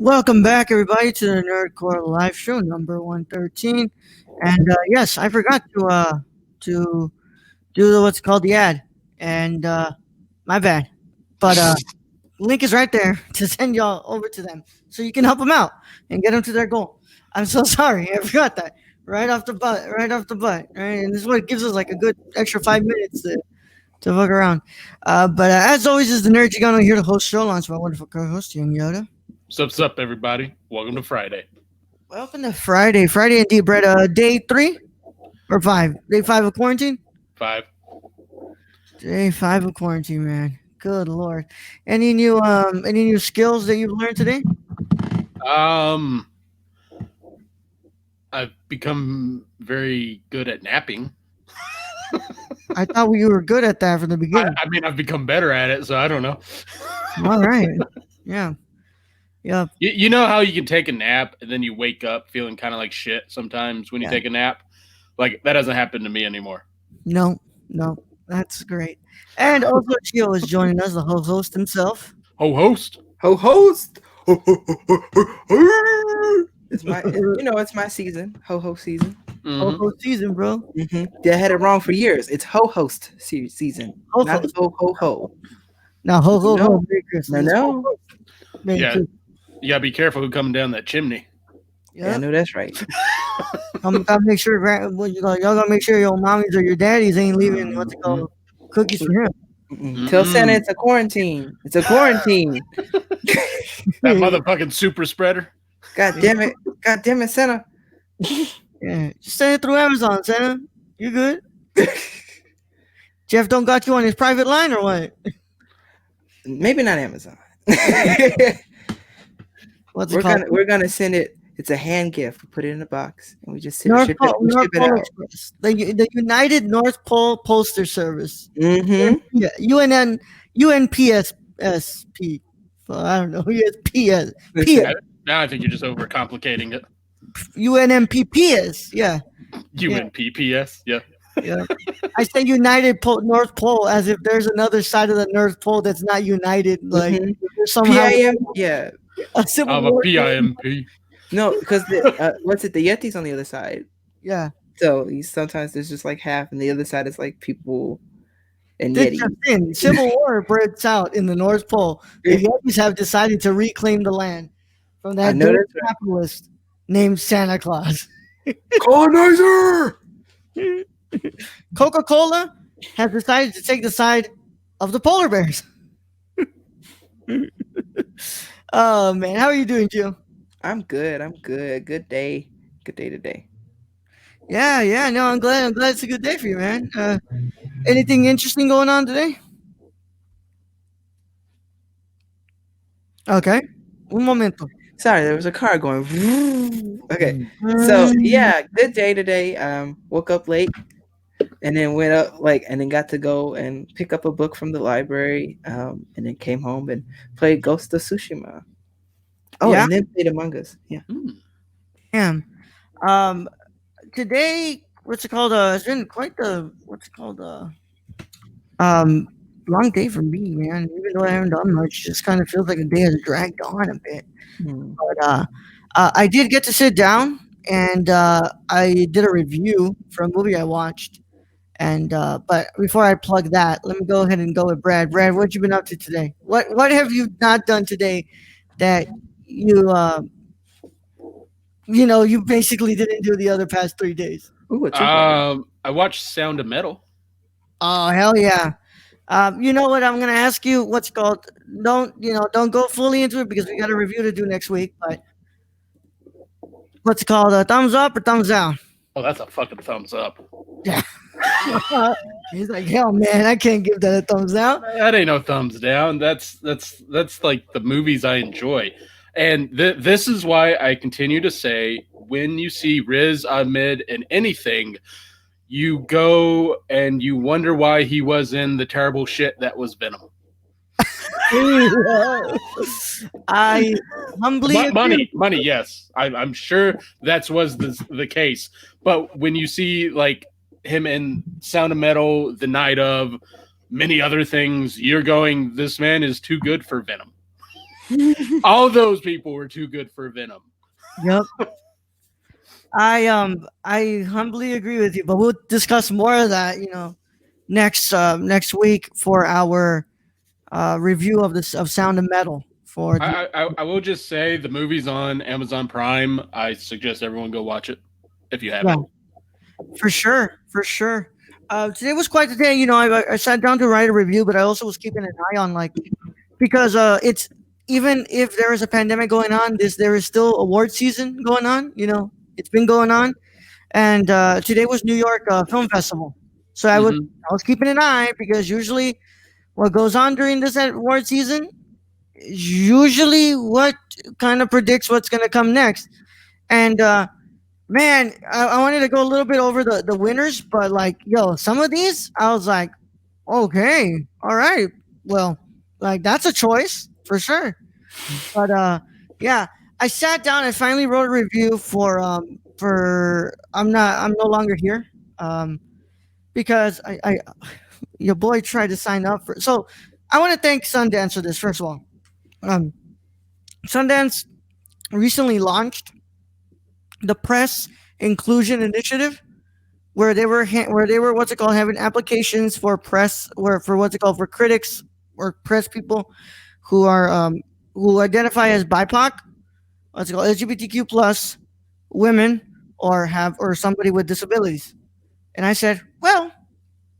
Welcome back, everybody, to the Nerdcore Live Show number 113. And yes, I forgot to do what's called the ad, and my bad. But link is right there to send y'all over to them, so you can help them out and get them to their goal. I'm so sorry, I forgot that right off the butt, right? And this is what gives us like a good extra 5 minutes to fuck around. But as always, is the Nerd Gigano here to host show launch. My wonderful co-host, Young Yoda. What's up, everybody? Welcome to Friday. Welcome to Friday. Friday indeed, Brett. Day 3 or 5? Day 5 of quarantine? 5. Day 5 of quarantine, man. Good Lord. Any new skills that you've learned today? I've become very good at napping. I thought you were good at that from the beginning. I mean, I've become better at it, so I don't know. All right. Yeah. Yeah. You know how you can take a nap and then you wake up feeling kind of like shit sometimes when you take a nap? Like, that doesn't happen to me anymore. No. That's great. And also, Gio is joining us, the host himself. Ho-host? Ho-host! It's my season. Ho-host season. Mm-hmm. Ho-host season, bro. Mm-hmm. They had it wrong for years. It's ho-host season. Not ho-ho-ho. Now, ho-ho-ho. Merry Christmas. No. Yeah. You gotta be careful who's coming down that chimney. Yeah, I know that's right. Y'all gotta make sure your mommies or your daddies ain't leaving what's it called cookies for him. Mm-mm. Tell Santa it's a quarantine. It's a quarantine. That motherfucking super spreader. God damn it, Santa. Yeah, just send it through Amazon, Santa. You good? Jeff don't got you on his private line or what? Maybe not Amazon. We're gonna send it. It's a hand gift. We put it in a box and we just ship it out. Express. The United North Pole Postal Service. Mm-hmm. Yeah, UNPSP. Well, I don't know. USPS. Now I think you're just overcomplicating it. UNMPPS. Yeah. UNPPS. Yeah. Yeah. I say United North Pole as if there's another side of the North Pole that's not united. Like somehow. PIM. Yeah. A civil war. PIMP. No, because the Yeti's on the other side. Yeah. So sometimes there's just like half, and the other side is like people and Yeti. Civil war breaks out in the North Pole. The Yetis have decided to reclaim the land from that capitalist named Santa Claus. Colonizer! Coca-Cola has decided to take the side of the polar bears. Oh, man. How are you doing, Gio? I'm good. Good day today. Yeah. No, I'm glad it's a good day for you, man. Anything interesting going on today? Okay. Un momento. Sorry, there was a car going. Okay. So yeah, good day today. Woke up late and then went up and then got to go and pick up a book from the library. And then came home and played Ghost of Tsushima. Oh, yeah? And then played Among Us. Yeah. Damn. Today, it's been quite the long day for me, man. Even though I haven't done much, it just kind of feels like a day has dragged on a bit. But I did get to sit down and I did a review for a movie I watched. And but before I plug that, let me go ahead and go with Brad. Brad, what you been up to today? What have you not done today that you basically didn't do the other past 3 days? Ooh, I watched Sound of Metal. Oh, hell yeah. You know what? I'm gonna ask you what's called. Don't go fully into it because we got a review to do next week. But what's it called? A thumbs up or thumbs down? Oh, that's a fucking thumbs up. Yeah. He's like, hell, man, I can't give that a thumbs down. That ain't no thumbs down. That's like the movies I enjoy, and this is why I continue to say when you see Riz Ahmed in anything, you go and you wonder why he was in the terrible shit that was Venom. I humbly money. Yes, I'm sure that was the case. But when you see like him in Sound of Metal, The Night of, many other things, you're going, this man is too good for Venom. All those people were too good for Venom. Yep. I humbly agree with you, but we'll discuss more of that, next week for our review of this of Sound of Metal for the I will just say the movie's on Amazon Prime. I suggest everyone go watch it if you yeah, haven't. for sure, for sure. Today was quite the day. I sat down to write a review, but I also was keeping an eye on because it's even if there is a pandemic going on, there is still award season going on. It's been going on, and today was New York Film Festival. So Hmm. I was keeping an eye because usually what goes on during this award season is usually what kind of predicts what's going to come next. And man, I wanted to go a little bit over the winners, but some of these I was like, okay, all right, well, that's a choice for sure. But yeah, I sat down and finally wrote a review for I'm no longer here because I your boy tried to sign up for. So I want to thank Sundance for this. First of all, um, Sundance recently launched the Press Inclusion Initiative, where they were what's it called having applications for press, where for what's it called for critics or press people who are who identify as BIPOC, what's it called LGBTQ plus, women, or somebody with disabilities. And I said, well,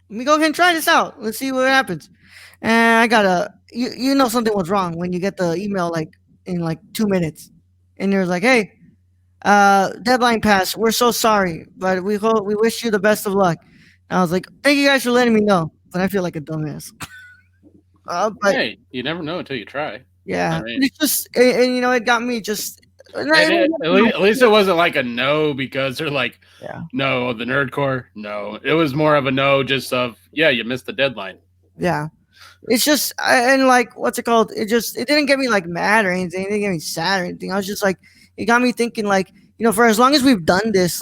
let me go ahead and try this out. Let's see what happens. And I got you know something was wrong when you get the email in 2 minutes, and there's like, hey, deadline passed. We're so sorry, but we wish you the best of luck. And I was like, thank you guys for letting me know, but I feel like a dumbass. But Hey, you never know until you try. I yeah, mean, it's just and it got me just. and at least it wasn't like a no because they're like, Yeah, no, the nerdcore. No, it was more of a no, just of yeah, you missed the deadline. yeah. It's just and what's it called? It didn't get me mad or anything. It didn't get me sad or anything. I was just it got me thinking for as long as we've done this,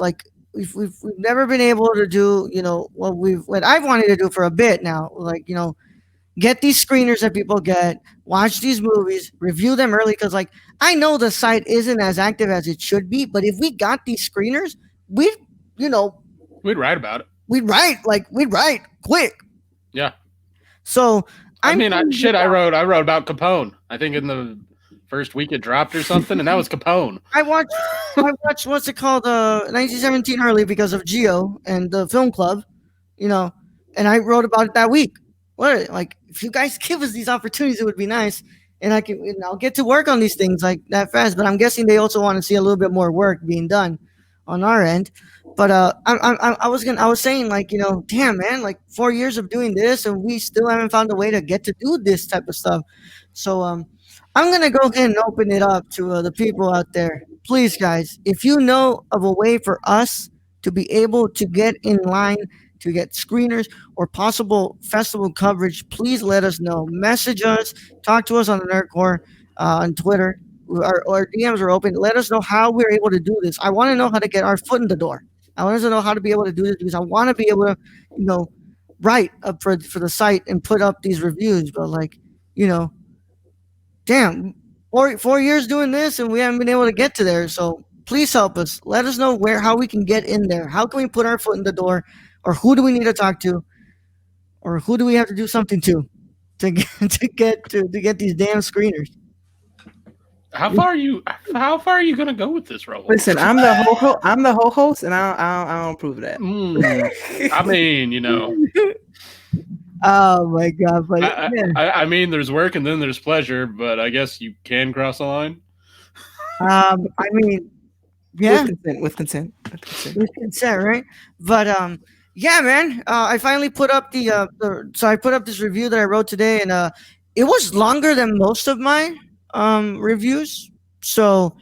we've never been able to do what I've wanted to do for a bit now. Get these screeners that people get, watch these movies, review them early because I know the site isn't as active as it should be, but if we got these screeners, we'd you know We'd write about it. we'd write quick. Yeah. So I I'm mean, I wrote about Capone. I think in the first week it dropped or something, and that was Capone. I watched what's it called 1917 early because of Geo and the film club, you know, and I wrote about it that week. What if you guys give us these opportunities, it would be nice, and I'll get to work on these things that fast. But I'm guessing they also want to see a little bit more work being done on our end. But I was saying damn man, 4 years of doing this and we still haven't found a way to get to do this type of stuff. So I'm gonna go ahead and open it up to the people out there. Please, guys, if you know of a way for us to be able to get in line to get screeners or possible festival coverage, please let us know. Message us, talk to us on the Nerdcore on Twitter. Our DMs are open. Let us know how we're able to do this. I want to know how to get our foot in the door. I want to know how to be able to do this because I want to be able to, write up for the site and put up these reviews. But you know, damn, 4 years doing this and we haven't been able to get to there. So please help us. Let us know how we can get in there. How can we put our foot in the door, or who do we need to talk to, or who do we have to do something to get to get these damn screeners. How far are you gonna go with this, Rolo? Listen, I'm the whole host, and I don't approve of that. I mean, Oh my god! But I mean, there's work and then there's pleasure, but I guess you can cross the line. I mean, yeah, With consent, with consent, right? But yeah, man. I finally put up so I put up this review that I wrote today, and it was longer than most of my reviews. So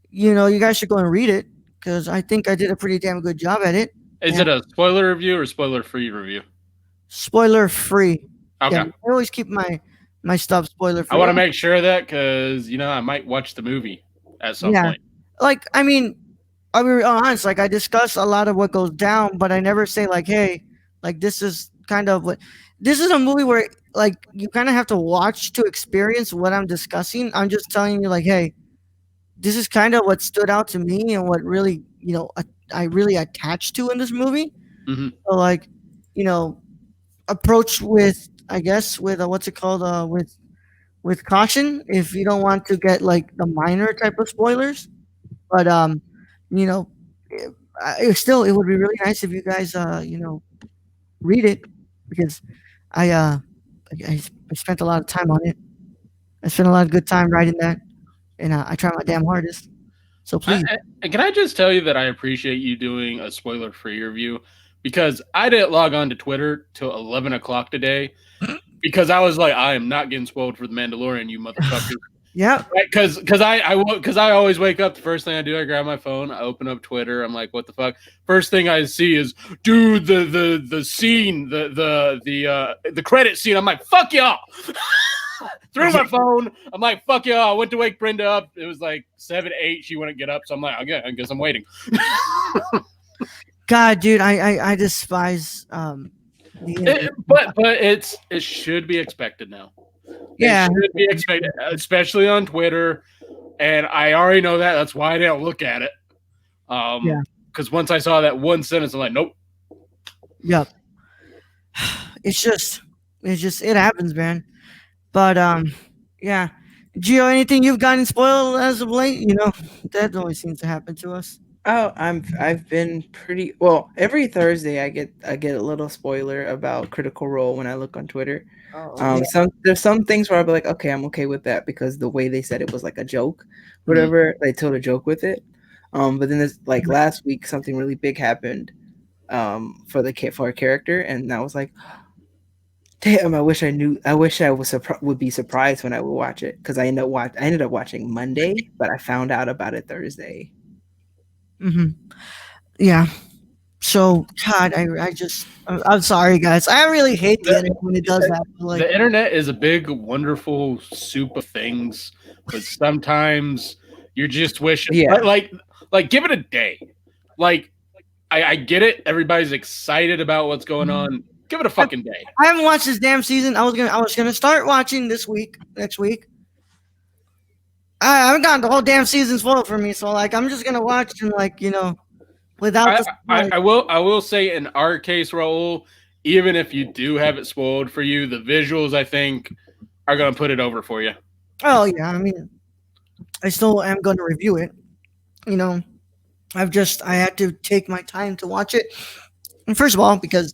you guys should go and read it because I think I did a pretty damn good job at it. Is it a spoiler review or spoiler free review? Spoiler free. Okay. Yeah, I always keep my stuff spoiler free. I want to make sure of that because I might watch the movie at some point. I mean, I'll be honest. I discuss a lot of what goes down, but I never say hey, this is kind of what. This is a movie where like you kind of have to watch to experience what I'm discussing. I'm just telling you, like, hey, this is kind of what stood out to me and what really, I really attached to in this movie. Hmm. So, like, you know, approach with, I guess, with what's it called, with caution if you don't want to get like the minor type of spoilers. But you know, it would be really nice if you guys read it because I uh I spent a lot of time on it. I spent a lot of good time writing that, and I try my damn hardest. So please. Can I just tell you that I appreciate you doing a spoiler-free review because I didn't log on to Twitter till 11 o'clock today because I was like, I am not getting spoiled for the Mandalorian, you motherfucker. Yep. Because I always wake up. The first thing I do, I grab my phone, I open up Twitter. I'm like, what the fuck? First thing I see is, dude, the scene, the credit scene. I'm like, fuck y'all. Threw my phone. I'm like, fuck y'all. I went to wake Brenda up. It was like 7, 8. She wouldn't get up, so I'm like, okay, I guess I'm waiting. God, dude, I despise But it should be expected now. yeah. It should be expected, especially on Twitter. And I already know that. That's why I didn't look at it. Yeah. Because once I saw that one sentence, I'm like, nope. Yep. It happens, man. But yeah. Gio, anything you've gotten spoiled as of late? That always seems to happen to us. Oh, I've been pretty well. Every Thursday, I get a little spoiler about Critical Role when I look on Twitter. Oh, yeah. There's some things where I'll be like, okay, I'm okay with that because the way they said it was like a joke, whatever. They told a joke with it. But then there's like last week something really big happened, for a character, and I was like, damn, I wish I knew. I wish I would be surprised when I would watch it because I ended up watching Monday, but I found out about it Thursday. Mm-hmm. Yeah. So, God, I'm sorry, guys. I really hate the internet when it does that. Like, the internet is a big, wonderful soup of things, but sometimes you're just wishing. Yeah. Like, give it a day. Like, I get it. Everybody's excited about what's going on. Give it a fucking day. I haven't watched this damn season. I was gonna start watching next week. I haven't gotten the whole damn season spoiled for me, so like I'm just gonna watch and without the I will say in our case, Raul, even if you do have it spoiled for you, the visuals I think are gonna put it over for you. Oh yeah, I mean, I still am gonna review it. I had to take my time to watch it. And first of all, because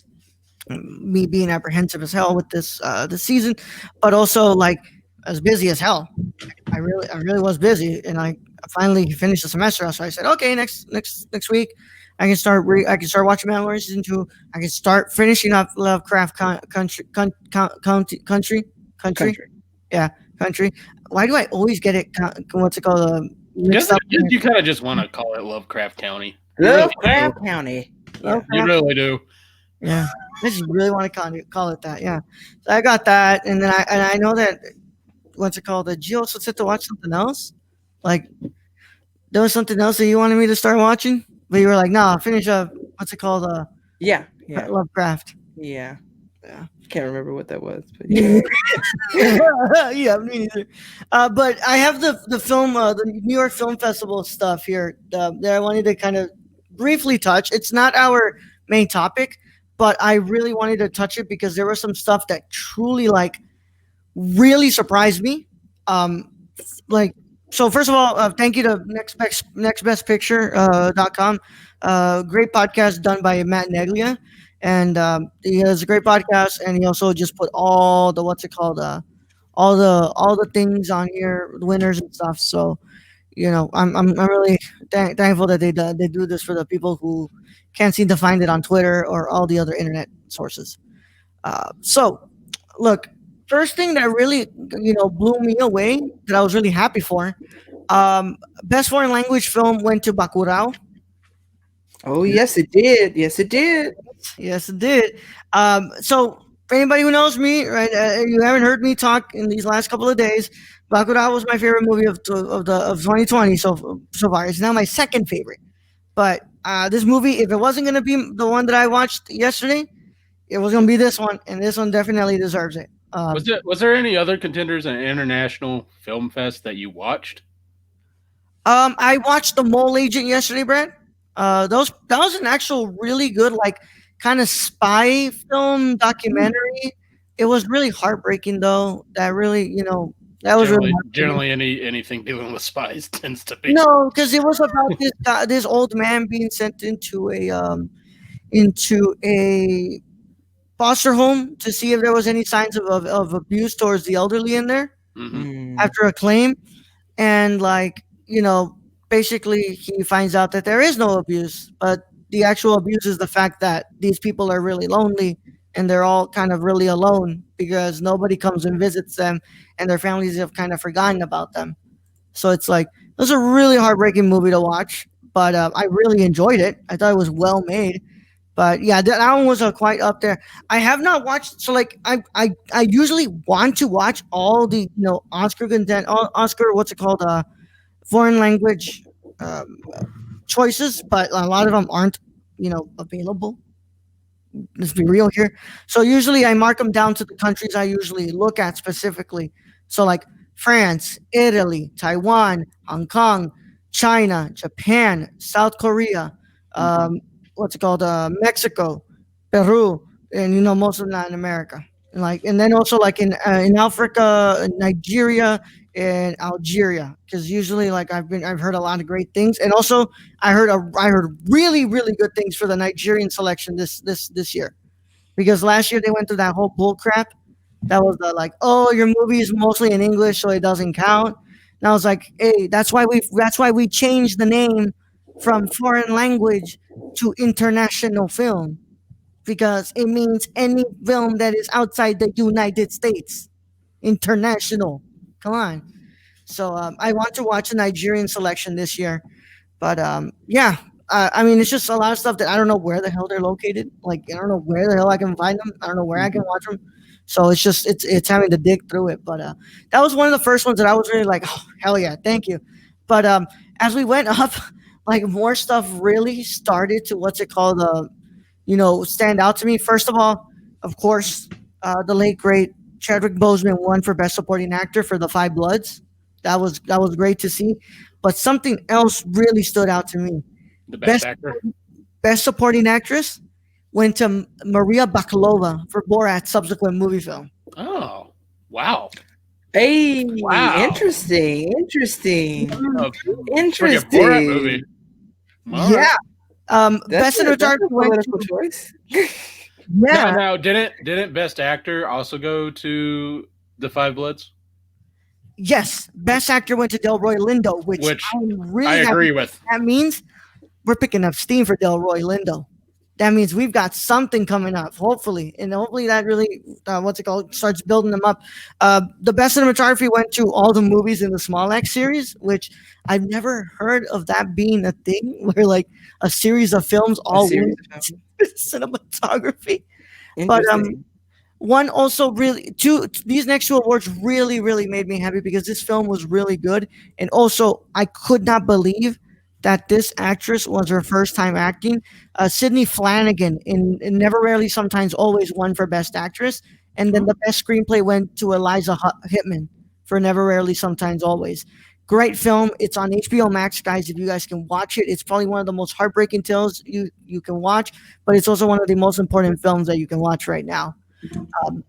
me being apprehensive as hell with this season, but also like as busy as hell. I really was busy, and I finally finished the semester. So I said, okay, next week, I can start watching Mandalorian season 2. I can start finishing up Lovecraft country. Yeah, country. Why do I always get it? What's it called? Mixed up. You kind of just want to call it Lovecraft County. Lovecraft County. Yeah. You really do. Yeah, I just really want to call it that. Yeah, so I got that, and then I know that what's it called? Did you also sit to watch something else? Like there was something else that you wanted me to start watching, but you were like, "Nah, finish up." What's it called? Yeah. Lovecraft. Yeah. Yeah. Can't remember what that was, but yeah. Yeah, me neither. But I have the film, the New York Film Festival stuff here that I wanted to kind of briefly touch. It's not our main topic, but I really wanted to touch it because there was some stuff that truly really surprised me. Um, like so, first of all, thank you to nextbestpicture.com. Great podcast done by Matt Neglia, and he has a great podcast, and he also just put all the what's it called, all the things on here, the winners and stuff. So I'm really thankful that they do this for the people who can't seem to find it on Twitter or all the other internet sources. So, look, first thing that really blew me away that I was really happy for, best foreign language film went to Bacurau. Oh yes, it did. Yes, it did. Yes, it did. So for anybody who knows me, right, you haven't heard me talk in these last couple of days. Bacurau was my favorite movie of 2020 so far. It's now my second favorite. But this movie, if it wasn't going to be the one that I watched yesterday, it was going to be this one, and this one definitely deserves it. Was there any other contenders in International Film Fest that you watched? I watched The Mole Agent yesterday, Brad. Those that was an actual really good, like, kind of spy film documentary. It was really heartbreaking, though. That really, that was really heartbreaking. Generally, anything dealing with spies tends to be. No, because it was about this guy, this old man being sent into a foster home to see if there was any signs of abuse towards the elderly in there Hmm. Mm. after a claim. And, like, basically he finds out that there is no abuse, but the actual abuse is the fact that these people are really lonely, and they're all kind of really alone because nobody comes and visits them, and their families have kind of forgotten about them. So it's like, it was a really heartbreaking movie to watch, but I really enjoyed it. I thought it was well made. But yeah, that one was quite up there. I have not watched, so, like, I usually want to watch all the Oscar content, Oscar, what's it called, foreign language um, choices, but a lot of them aren't available. Let's be real here. So usually I mark them down to the countries I usually look at specifically. So, like, France, Italy, Taiwan, Hong Kong, China, Japan, South Korea, Mhm. um, what's it called? Mexico, Peru, and most of Latin America. And then also, like, in Africa, Nigeria, and Algeria, because usually, like, I've heard a lot of great things, and also I heard really really good things for the Nigerian selection this year, because last year they went through that whole bull crap that was the, like, oh, your movie is mostly in English so it doesn't count. And I was like, hey, that's why we changed the name from foreign language to international film, because it means any film that is outside the United States. International, come on. So I want to watch a Nigerian selection this year, but yeah, I mean, it's just a lot of stuff that I don't know where the hell they're located. Like, I don't know where the hell I can find them. I don't know where I can Mhm. watch them. So it's just it's having to dig through it. But that was one of the first ones that I was really like, oh, hell yeah, thank you. But as we went up, like, more stuff really started to, what's it called, stand out to me. First of all, of course, the late great Chadwick Boseman won for Best Supporting Actor for The Five Bloods. That was great to see. But something else really stood out to me. The best Best actor. Best Supporting Actress went to Maria Bakalova for Borat's subsequent movie film. Oh, wow, Hey, wow. interesting, interesting, A freaking Borat movie. interesting. All right. Yeah. Best That's Cinematography a went political to, choice. Now, yeah. now, didn't Best Actor also go to The Five Bloods? Yes. Best Actor went to Delroy Lindo, which Which I'm I really happy. agree with. That means we're picking up steam for Delroy Lindo. That means we've got something coming up, hopefully, and hopefully that really, what's it called, starts building them up. The best cinematography went to all the movies in the Small X series, which I've never heard of that being a thing, where, like, a series of films A all series win of films. cinematography. But Interesting. one also really two these next two awards really really made me happy, because this film was really good, and also I could not believe that this actress was her first time acting. Sydney Flanagan in Never Rarely Sometimes Always won for Best Actress, and then Huh? the best screenplay went to Eliza Hittman for Never Rarely Sometimes Always. Great film. It's on HBO Max, guys. If you guys can watch it, it's probably one of the most heartbreaking tales you can watch, but it's also one of the most important films that you can watch right now. Um,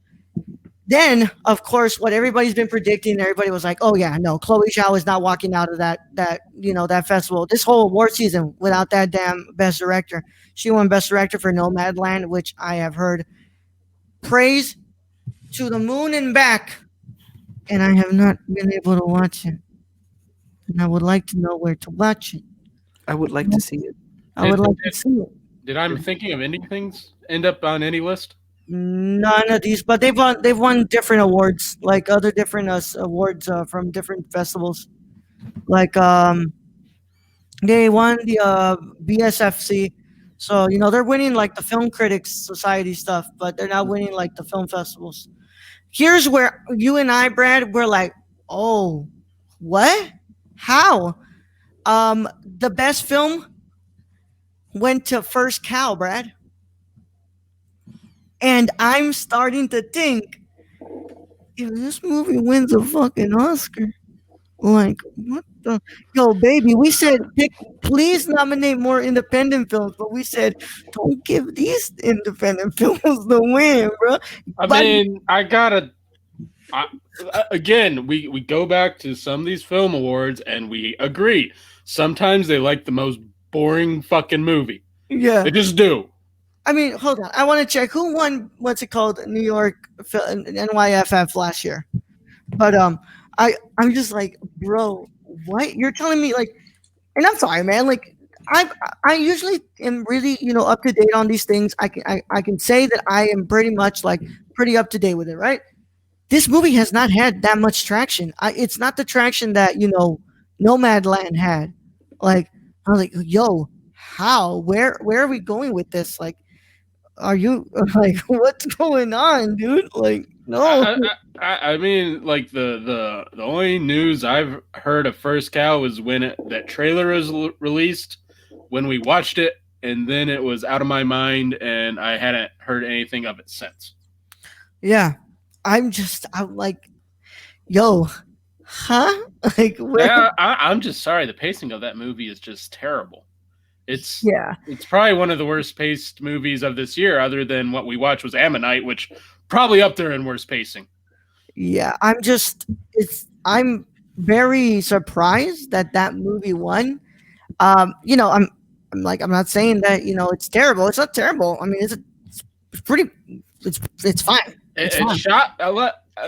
then, of course, what everybody's been predicting, everybody was like, "Oh yeah, no, Chloe Zhao is not walking out of that festival this whole award season without that damn Best Director." She won Best Director for Nomadland, which I have heard praise to the moon and back, and I have not been able to watch it. And I would like to know where to watch it. I would like to see it. I would Did like to see it. did I'm thinking of ending things end up on any list? None of these, but they've won different awards, like other different awards from different festivals. Like they won the BSFC, so they're winning, like, the Film Critics Society stuff, but they're not winning, like, the film festivals. Here's where you and I, Brad, we're like, oh, what? How? The best film went to First Cow, Brad, and I'm starting to think if this movie wins a fucking Oscar, like what the yo, baby, we said pick please nominate more independent films, but we said don't give these independent films the win, bro. I But mean, I, again, we go back to some of these film awards and we agree. Sometimes they like the most boring fucking movie. yeah, They just do. I mean, hold on. I want to check who won. What's it called? New York NYFF last year. But I'm just like, bro, what you're telling me? Like, and I'm sorry, man. Like, I usually am really up to date on these things. I can say that I am pretty much like pretty up to date with it, right? This movie has not had that much traction. It's not the traction that Nomadland had. Like, I was like, yo, how? Where are we going with this? Like, are you like what's going on, dude? Like, no. I mean, like the only news I've heard of First Cow was when that trailer was released, when we watched it, and then it was out of my mind, and I hadn't heard anything of it since. Yeah, I'm like, yo, huh? Like, where? Yeah, I'm just sorry. The pacing of that movie is just terrible. It's Yeah, it's probably one of the worst paced movies of this year, other than what we watched was Ammonite, which probably up there in worst pacing. yeah. I'm very surprised that that movie won. I'm like, I'm not saying that it's terrible. It's not terrible. I mean, it's pretty. It's fine. It's It's fine. shot.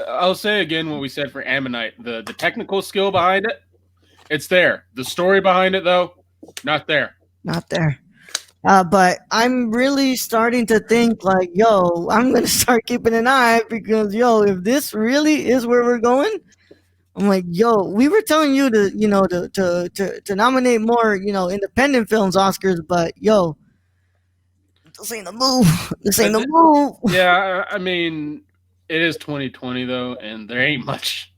I'll say again what we said for Ammonite. The technical skill behind it, it's there. The story behind it, though, not there. Not there. But I'm really starting to think like, yo, I'm gonna start keeping an eye because, yo, if this really is where we're going, I'm like, yo, we were telling you to nominate more, independent films Oscars, but yo, this ain't the move. This ain't But the move. yeah, I mean, it is 2020 though, and there ain't much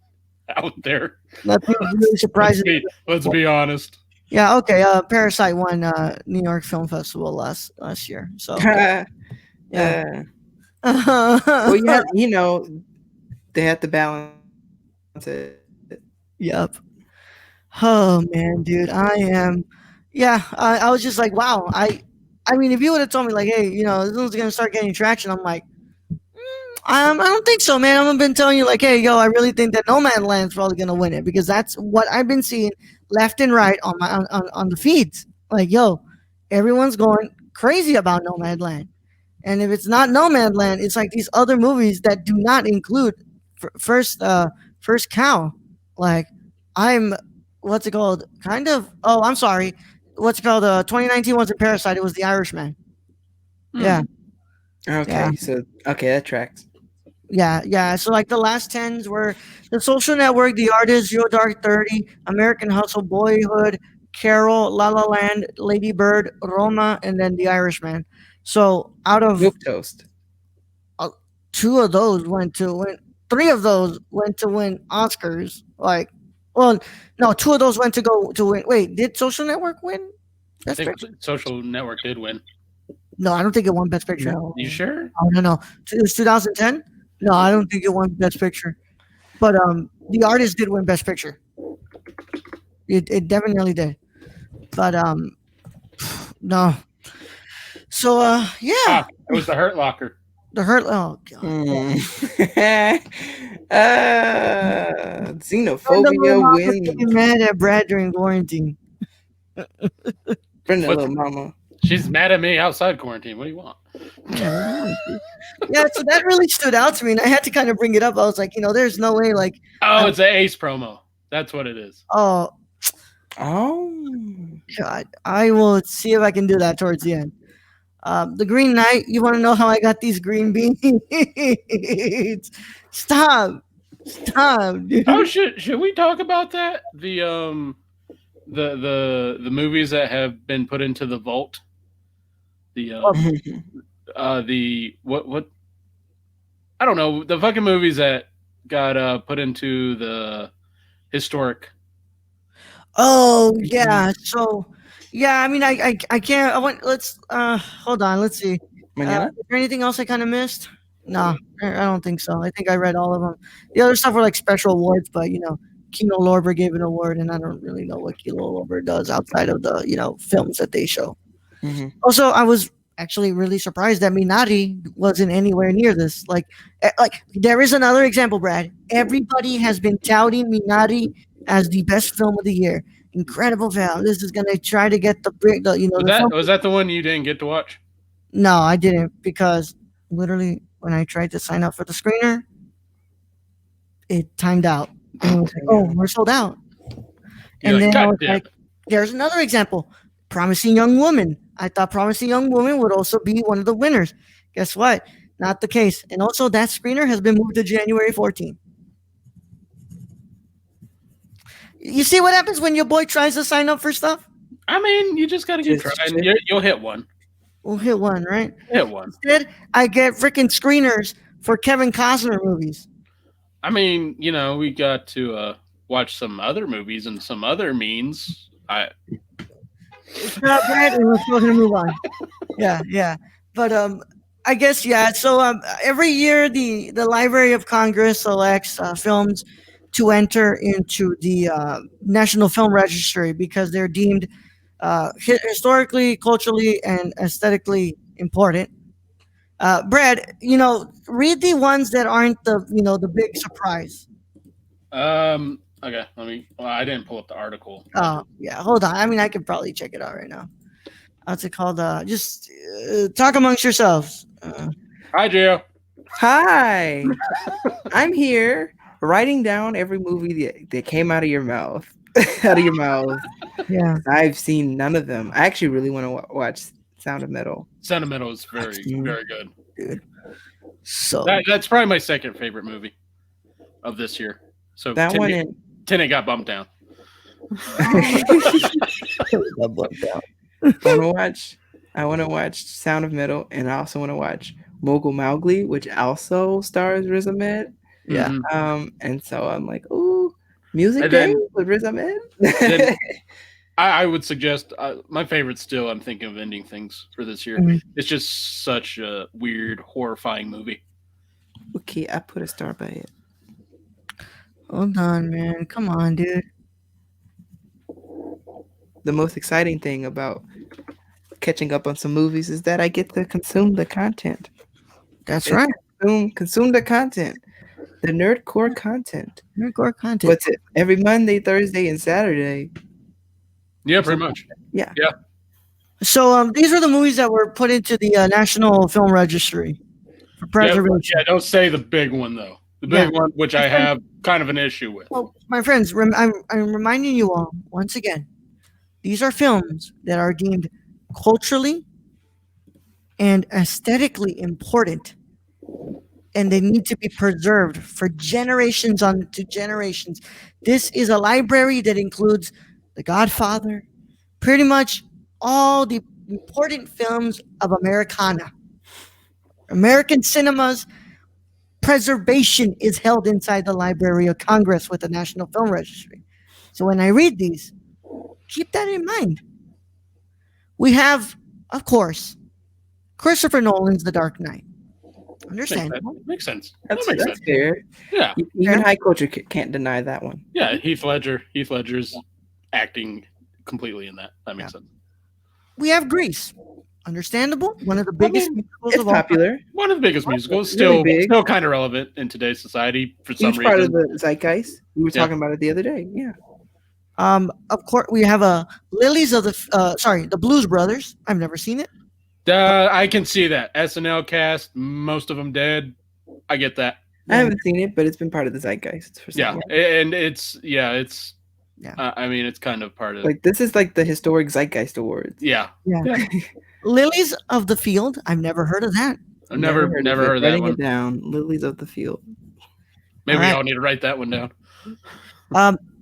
out there. Nothing really surprising. Let's be honest. Yeah, okay. Parasite won New York Film Festival last year. So yeah. Well, you had, they had to balance it. Yep. Oh man, dude, I am. Yeah, I was just like, wow. I mean, if you would have told me like, hey, this one's gonna start getting traction, I'm like, I don't think so, man. I've been telling you like, hey, yo, I really think that No Man Land's probably gonna win it because that's what I've been seeing left and right on my on the feeds. Like, yo, everyone's going crazy about No Man Land, and if it's not No Man Land, it's like these other movies that do not include first cow. Like, I'm what's it called? Kind of. Oh, I'm sorry. What's it called? 2019 wasn't Parasite. It was The Irishman. Yeah. Okay, Yeah. so that tracks. Yeah. So like the last tens were The Social Network, The Artist, Zero Dark 30, American Hustle, Boyhood, Carol, La La Land, Lady Bird, Roma, and then The Irishman. So out of Milk toast. two of those went to win, three of those went to win Oscars. Like, well, no, two of those went to go to win. Wait, did Social Network win I Best think Picture? Social Network did win. No, I don't think it won Best Picture. No. You sure? Oh, no. It was 2010. No, I don't think it won Best Picture. But The Artist did win Best Picture. It definitely did. But no. So yeah, Ah, it was the Hurt Locker. The Hurt. Oh god. Xenophobia Mama wins. getting mad at Brad during quarantine. Brenda, What? little mama. She's mad at me outside quarantine. What do you want? Yeah, so that really stood out to me, and I had to kind of bring it up. I was like, there's no way, like, Oh, it's an Ace promo. That's what it is. oh Oh. god, I will see if I can do that towards the end. The Green Knight. You want to know how I got these green beans? Stop, dude. Oh, should we talk about that? The movies that have been put into the vault. The what I don't know, the fucking movies that got put into the historic. Oh yeah. So yeah, I mean, I can't. I want. Let's hold on. Let's see. Mañana? Is there anything else I kind of missed? No, I don't think so. I think I read all of them. The other stuff were like special awards, but Kino Lorber gave an award, and I don't really know what Kino Lorber does outside of the films that they show. Hmm. Also, I was actually really surprised that Minari wasn't anywhere near this. Like there is another example, Brad. Everybody has been touting Minari as the best film of the year. Incredible film. This is gonna try to get Was the film. that the one you didn't get to watch? No, I didn't because literally when I tried to sign up for the screener, it timed out and it was like, oh, Yeah. we're sold out. You're And like, then I God was damn like, it. there's another example. Promising Young Woman. I thought Promising Young Woman would also be one of the winners. Guess what? Not the case. And also, that screener has been moved to January 14th. You see what happens when your boy tries to sign up for stuff? I mean, you just got to keep Just trying. shit. You'll hit one. We'll hit one, right? Hit one. Instead, I get freaking screeners for Kevin Costner movies. I mean, we got to watch some other movies and some other means. Shut up, Brad, and let's go ahead and move on. Yeah. But I guess yeah. So every year the Library of Congress selects films to enter into the National Film Registry because they're deemed historically, culturally, and aesthetically important. Brad, read the ones that aren't the big surprise. Okay. Well, I didn't pull up the article. Oh yeah, hold on. I mean, I could probably check it out right now. What's it called? Just talk amongst yourselves. Hi, Gio. Hi, I'm here writing down every movie that came out of your mouth. Out of your mouth. Yeah. I've seen none of them. I actually really want to watch Sound of Metal. Sentimental is very, seen- very good. Dude. So That's probably my second favorite movie of this year. So That one Tenet, in Tenet got bumped down. I want to watch Sound of Metal, and I also want to watch Mogul Mowgli, which also stars Riz Ahmed. yeah. Mhm. And so I'm like, ooh, Music And Day then- with Riz Ahmed. then- I would suggest my favorite still. I'm thinking of ending things for this year. Mhm. It's just such a weird, horrifying movie. Okay, I put a star by it. Hold on, man. Come on, dude. The most exciting thing about catching up on some movies is that I get to consume the content. That's It's right. Consume the content, the nerdcore content. Nerdcore content. What's it? Every Monday, Thursday, and Saturday. Yeah, pretty much. Yeah. So these were the movies that were put into the National Film Registry for preservation. Yeah, don't say the big one though. The big one, which I have kind of an issue with. Well, my friends, I'm reminding you all once again. These are films that are deemed culturally and aesthetically important, and they need to be preserved for generations on to generations. This is a library that includes The Godfather, pretty much all the important films of Americana. American cinema's preservation is held inside the Library of Congress with the National Film Registry. So when I read these, keep that in mind. We have, of course, Christopher Nolan's The Dark Knight. Understandable. Makes sense. That's That makes sense. fair. Yeah, Even high culture can't deny that one. yeah. Heath Ledger's acting completely in that. That makes sense. We have Grease. Understandable. One of the biggest musicals It's of all time. popular. One of the biggest musicals, Really big. still kind of relevant in today's society for some Huge part of reason. the zeitgeist. We were Yeah. talking about it the other day. Yeah. Of course, we have the Blues Brothers. I've never seen it. I can see that SNL cast, most of them dead. I get that. I haven't seen it, but it's been part of the zeitgeist for some Yeah, time. and it's Yeah. I mean, it's kind of part of Like this is like the historic zeitgeist awards. yeah. Lilies of the Field. I've never heard of that. I've never heard of that Writing one. it down. Lilies of the Field. Maybe we Alright. all need to write that one down.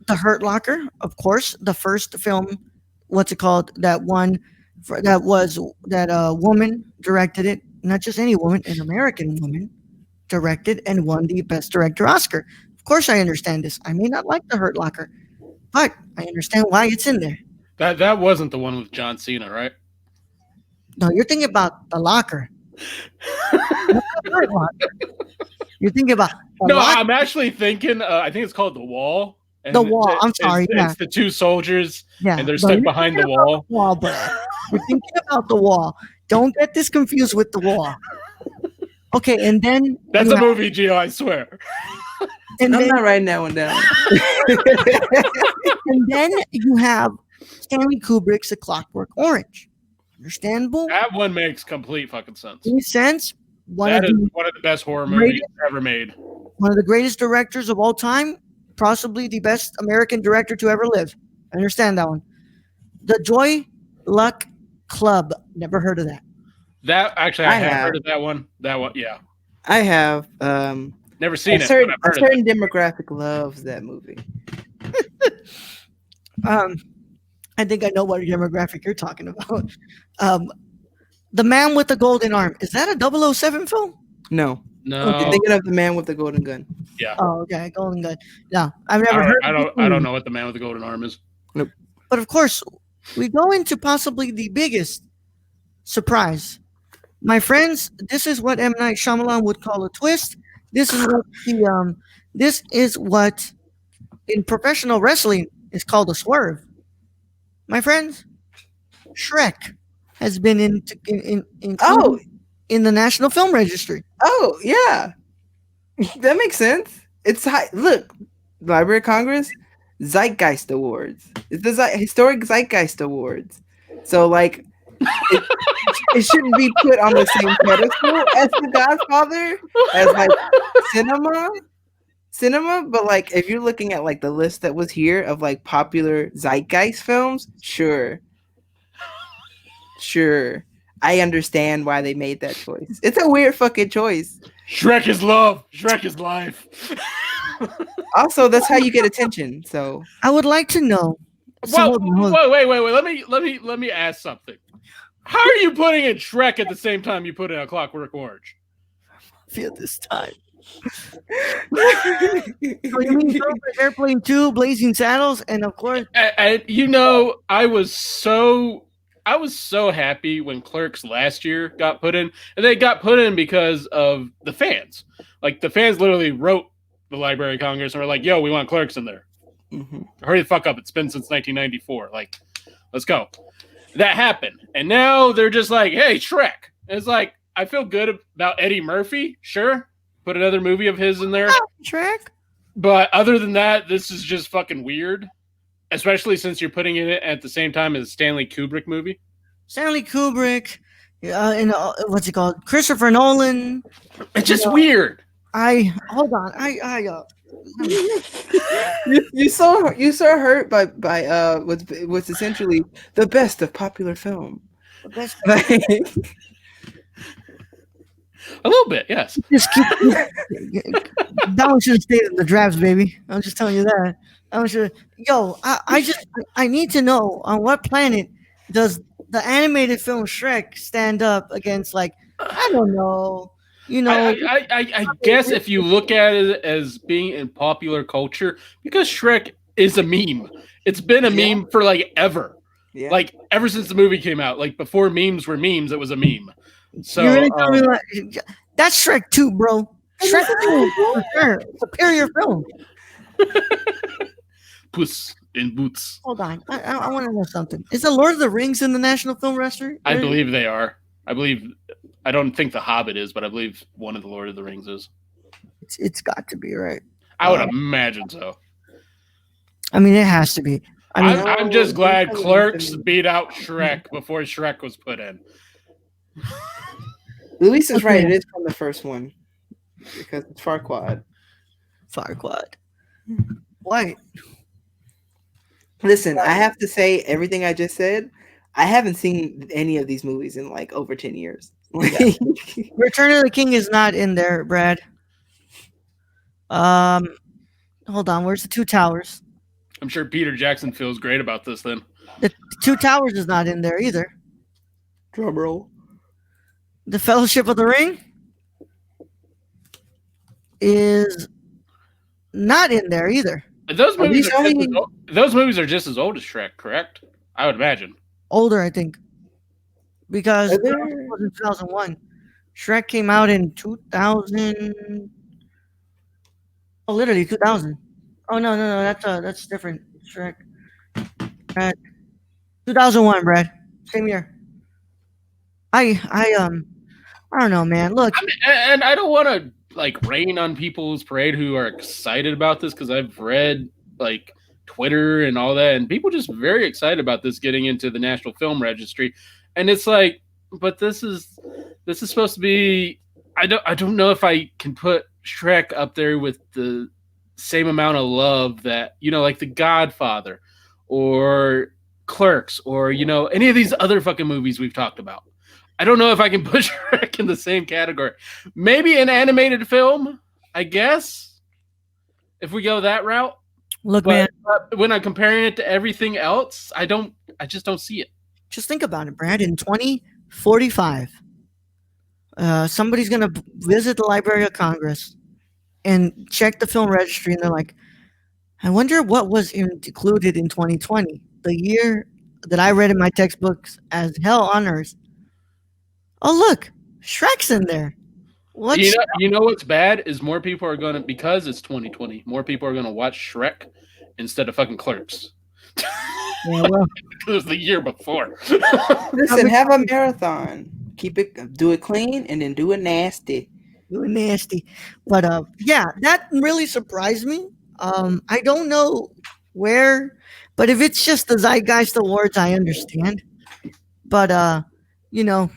The Hurt Locker, of course, the first film. What's it called? That one that a woman directed it. Not just any woman, an American woman directed and won the Best Director Oscar. Of course, I understand this. I may not like The Hurt Locker, but I understand why it's in there. That wasn't the one with John Cena, right? No, you're thinking about The Locker. Not the third one. You're thinking about a No, lot. I'm actually thinking. I think it's called The Wall. And The Wall. I'm sorry. It's the two soldiers, Yeah. and they're No, stuck you're behind thinking the about wall. The Wall, Brad. You're thinking about The Wall. Don't get this confused with The Wall. Okay, and then That's you a movie, Gio. I swear. and I'm then not writing that one down. and then you have Stanley Kubrick's The Clockwork Orange. Understandable? That one makes complete fucking sense. Makes sense. One That of is the one of the best horror movies ever made. one of the greatest directors of all time, possibly the best American director to ever live. I understand that one. The Joy Luck Club. Never heard of that. That actually, I have heard of that one. That one, yeah. I have. Never seen a it, certain, but I've heard a of certain it. demographic loves that movie. I think I know what demographic you're talking about. The Man with the Golden Arm. Is that a 007 film? No, No, you're thinking of The Man with the Golden Gun. yeah. Oh, okay. Golden Gun. No, I've never heard of this I don't movie. know what the Man with the Golden Arm is. But of course, we go into possibly the biggest surprise. My friends, this is what M. Night Shyamalan would call a twist. This is what in professional wrestling is called a swerve. My friends, Shrek has been included Oh, in the National Film Registry. oh, yeah, that makes sense. It's high. Look, Library of Congress, Zeitgeist Awards. It's the Historic Zeitgeist Awards. So, like, it shouldn't be put on the same pedestal as The Godfather, as like cinema. But like, if you're looking at like the list that was here of like popular Zeitgeist films, sure. I understand why they made that choice. It's a weird fucking choice. Shrek is love. Shrek is life. Also, that's how you get attention. So I would like to know. So Well, hold on. wait. Let me ask something. How are you putting in Shrek at the same time you put in A Clockwork Orange? Feel this time. So you mean films like Airplane 2, Blazing Saddles, and of course, And you know, I was so happy when Clerks last year got put in, and they got put in because of the fans. Like the fans literally wrote the Library of Congress and were like, "Yo, we want Clerks in there. Hurry the fuck up! It's been since 1994. Like, let's go." That happened, and now they're just like, "Hey, Shrek." And it's like I feel good about Eddie Murphy. Sure, put another movie of his in there. Shrek. But other than that, this is just fucking weird. Especially since you're putting it at the same time as a Stanley Kubrick movie. Stanley Kubrick, and what's it called? Christopher Nolan. It's just weird. Hold on. you so hurt by what's essentially the best of popular film. Let's A little bit, yes. just keep. That one should have stayed in the drafts, baby. I'm just telling you that. I need to know on what planet does the animated film Shrek stand up against, like, I don't know, I guess if you look at it as being in popular culture, because Shrek is a meme. It's been a meme for like ever. Yeah. Like ever since the movie came out. Like before memes were memes, it was a meme. So you're really telling me like, that's Shrek 2, bro. Shrek 2 for sure. Superior film. Puss in Boots. Hold on. I want to know something. Is the Lord of the Rings in the National Film Registry? I believe they are. I don't think The Hobbit is, but I believe one of the Lord of the Rings is. It's got to be, right? I would imagine so. I mean, it has to be. I'm just glad Clerks beat out Shrek before Shrek was put in. Luis is right. It is from the first one because it's Farquaad. Farquaad. Why? Listen, I have to say everything I just said. I haven't seen any of these movies in like over 10 years. Return of the King is not in there, Brad. Hold on. Where's the Two Towers? I'm sure Peter Jackson feels great about this then. The Two Towers is not in there either. Drum roll. The Fellowship of the Ring is not in there either. Those movies are just as old as Shrek, correct? I would imagine. Older, I think, because it was in 2001. Shrek came out in 2000. Oh, literally 2000. Oh no, that's different. Shrek. Uh, 2001, Brad. Same year. I don't know, man. Look, And I don't want to like rain on people's parade who are excited about this because I've read like Twitter and all that, and people just very excited about this getting into the National Film Registry, and it's like, but this is supposed to be. I don't know if I can put Shrek up there with the same amount of love that like The Godfather, or Clerks, or any of these other fucking movies we've talked about. I don't know if I can put Shrek in the same category. Maybe an animated film, I guess, if we go that route. look, man. But when I'm comparing it to everything else, I just don't see it. Just think about it, Brad. In 2045, somebody's gonna visit the Library of Congress and check the film registry, and they're like, "I wonder what was included in 2020, the year that I read in my textbooks as hell on earth. Oh, look, Shrek's in there. What's You know what's bad is more people are going to, because it's 2020, more people are going to watch Shrek instead of fucking Clerks. yeah, well, It was the year before. Listen, have a marathon. Do it clean, and then do it nasty. you nasty." But yeah, that really surprised me. I don't know where, but if it's just the Zeitgeist Awards, I understand. But you know,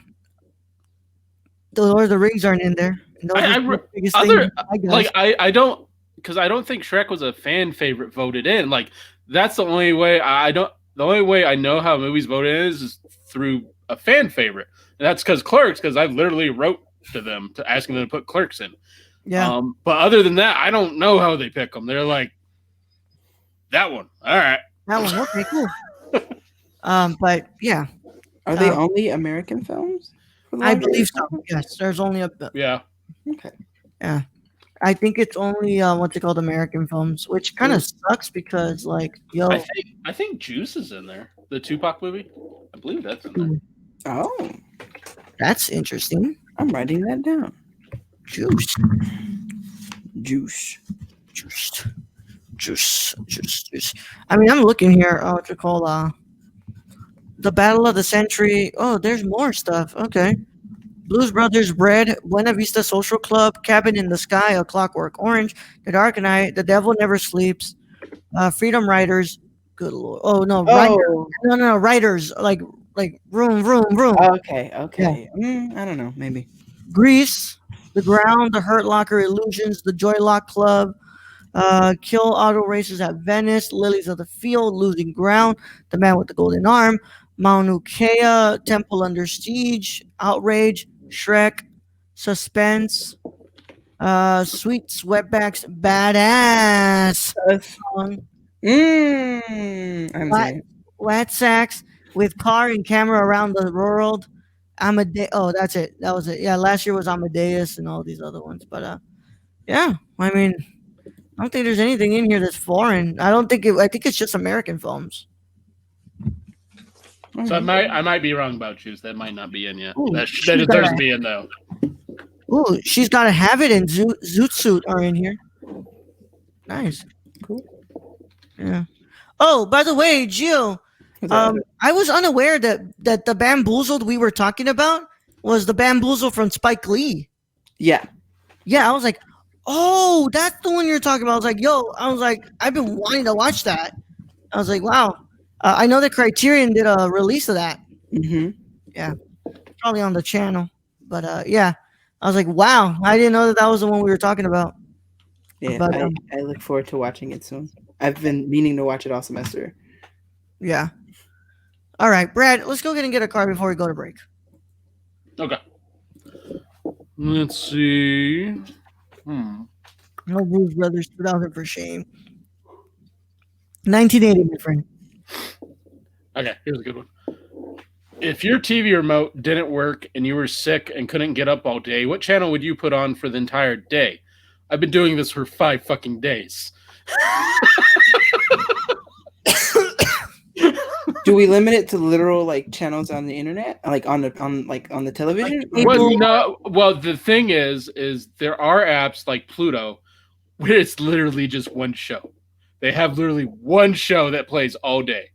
the Lord of the Rings aren't in there. And those I, are I the biggest other things. I like guess. I don't, because I don't think Shrek was a fan favorite voted in. Like that's the only way I don't. The only way I know how movies voted in is through a fan favorite, and that's because Clerks. Because I literally wrote to them to asking them to put Clerks in. Yeah, But other than that, I don't know how they pick them. They're like that one. All right. that one. Okay, cool. But yeah, Are they Um, only American films? For the I Library believe of so. Congress? Yes, there's only a. Yeah. Okay. Yeah, I think it's only what's it called, American films, which kind of sucks because like, yo, I think Juice is in there. The Tupac movie. I believe that's in there. Oh, that's interesting. I'm writing that down. Juice, Juice. juice, juice. I mean, I'm looking here. What's it called? The Battle of the Century. Oh, there's more stuff. Okay. Blues Brothers, Bread, Buena Vista Social Club, Cabin in the Sky, A Clockwork Orange, The Dark Knight, The Devil Never Sleeps, Freedom Riders. Good lord. Oh no, Riders. Oh, No, Riders. Like room. okay, Yeah. okay. I don't know, maybe. Grease, The Ground, The Hurt Locker, Illusions, The Joy Lock Club, Kill Auto Races at Venice, Lilies of the Field, Losing Ground, The Man with the Golden Arm, Mauna Kea, Temple Under Siege, Outrage, Shrek, Suspense, Sweet Sweatbacks, Badass Song, I'm Flat, saying. Flat Sacks, With Car and Camera Around the World, Amadeus. Oh, that's it. That was it. Yeah, last year was Amadeus and all these other ones. But yeah, I mean, I don't think there's anything in here that's foreign. I don't think it. I think it's just American films. So I might be wrong about Juice. That might not be in yet. Ooh, That she's deserves gotta- to be in though. Ooh, She's Gotta Have It and Zoot Suit are in here. Nice. Cool. Yeah. Oh, by the way, Gio, I was unaware that the Bamboozled we were talking about was the Bamboozle from Spike Lee. Yeah. Yeah, I was like, oh, that's the one you're talking about. I was like, I've been wanting to watch that. I was like, wow. I know that Criterion did a release of that. Mm-hmm. Probably on the channel. But yeah, I was like, wow, I didn't know that was the one we were talking about. Yeah, But, I look forward to watching it soon. I've been meaning to watch it all semester. Yeah. All right, Brad, let's go ahead and get a car before we go to break. Okay. Let's see. No Blues Brothers 2000 for shame. 1980, my friend. Okay, here's a good one. If your TV remote didn't work and you were sick and couldn't get up all day, what channel would you put on for the entire day? I've been doing this for 5 fucking days. Do we limit it to literal like channels on the internet, like on the television? Like Or Well, do we, no. Well, the thing is there are apps like Pluto where it's literally just one show. They have literally one show that plays all day,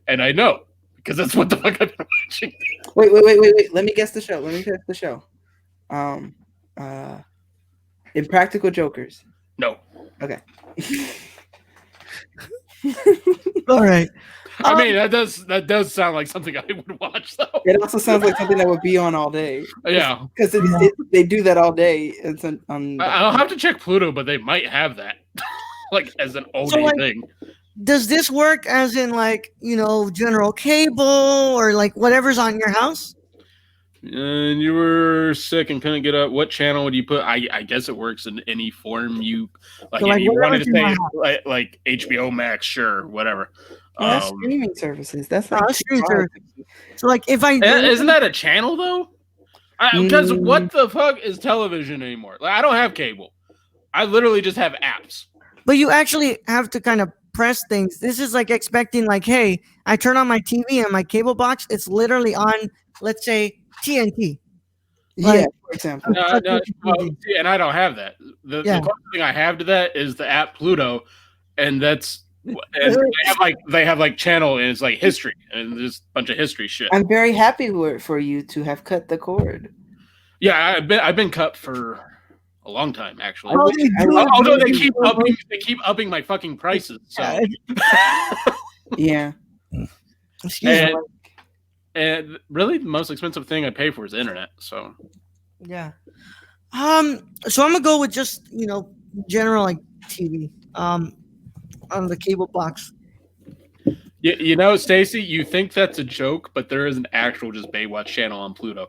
and I know because that's what the fuck I've been watching. wait. Let me guess the show. Um, uh, Impractical Jokers. No, Okay. All right. I mean that does sound like something I would watch though. It also sounds like something that would be on all day. Yeah, Because they do that all day. It's on. I'll have to check Pluto, but they might have that like as an all So, day like, thing. Does this work as in like general cable or like whatever's on your house? And you were sick and couldn't get up. What channel would you put? I guess it works in any form you like. So, If like, you wanted whatever's to in my say house. like HBO Max, sure, whatever. Oh, that's streaming services. That's like Oh, streaming service. So like if I Isn't that a channel though? Because Mm. what the fuck is television anymore? Like I don't have cable. I literally just have apps. But you actually have to kind of press things. This is like expecting like, hey, I turn on my TV and my cable box, it's literally on, let's say, TNT. Yeah, for example. See, and I don't have that. The closest thing I have to that is the app Pluto, and that's and they have like channel and it's like history and there's a bunch of history shit. I'm very happy for you to have cut the cord. Yeah, I've been cut for a long time actually. Although they keep upping my fucking prices. So yeah. And really the most expensive thing I pay for is the internet. So yeah. So I'm gonna go with just general like TV on the cable box. Stacy, you think that's a joke, but there is an actual just Baywatch channel on Pluto.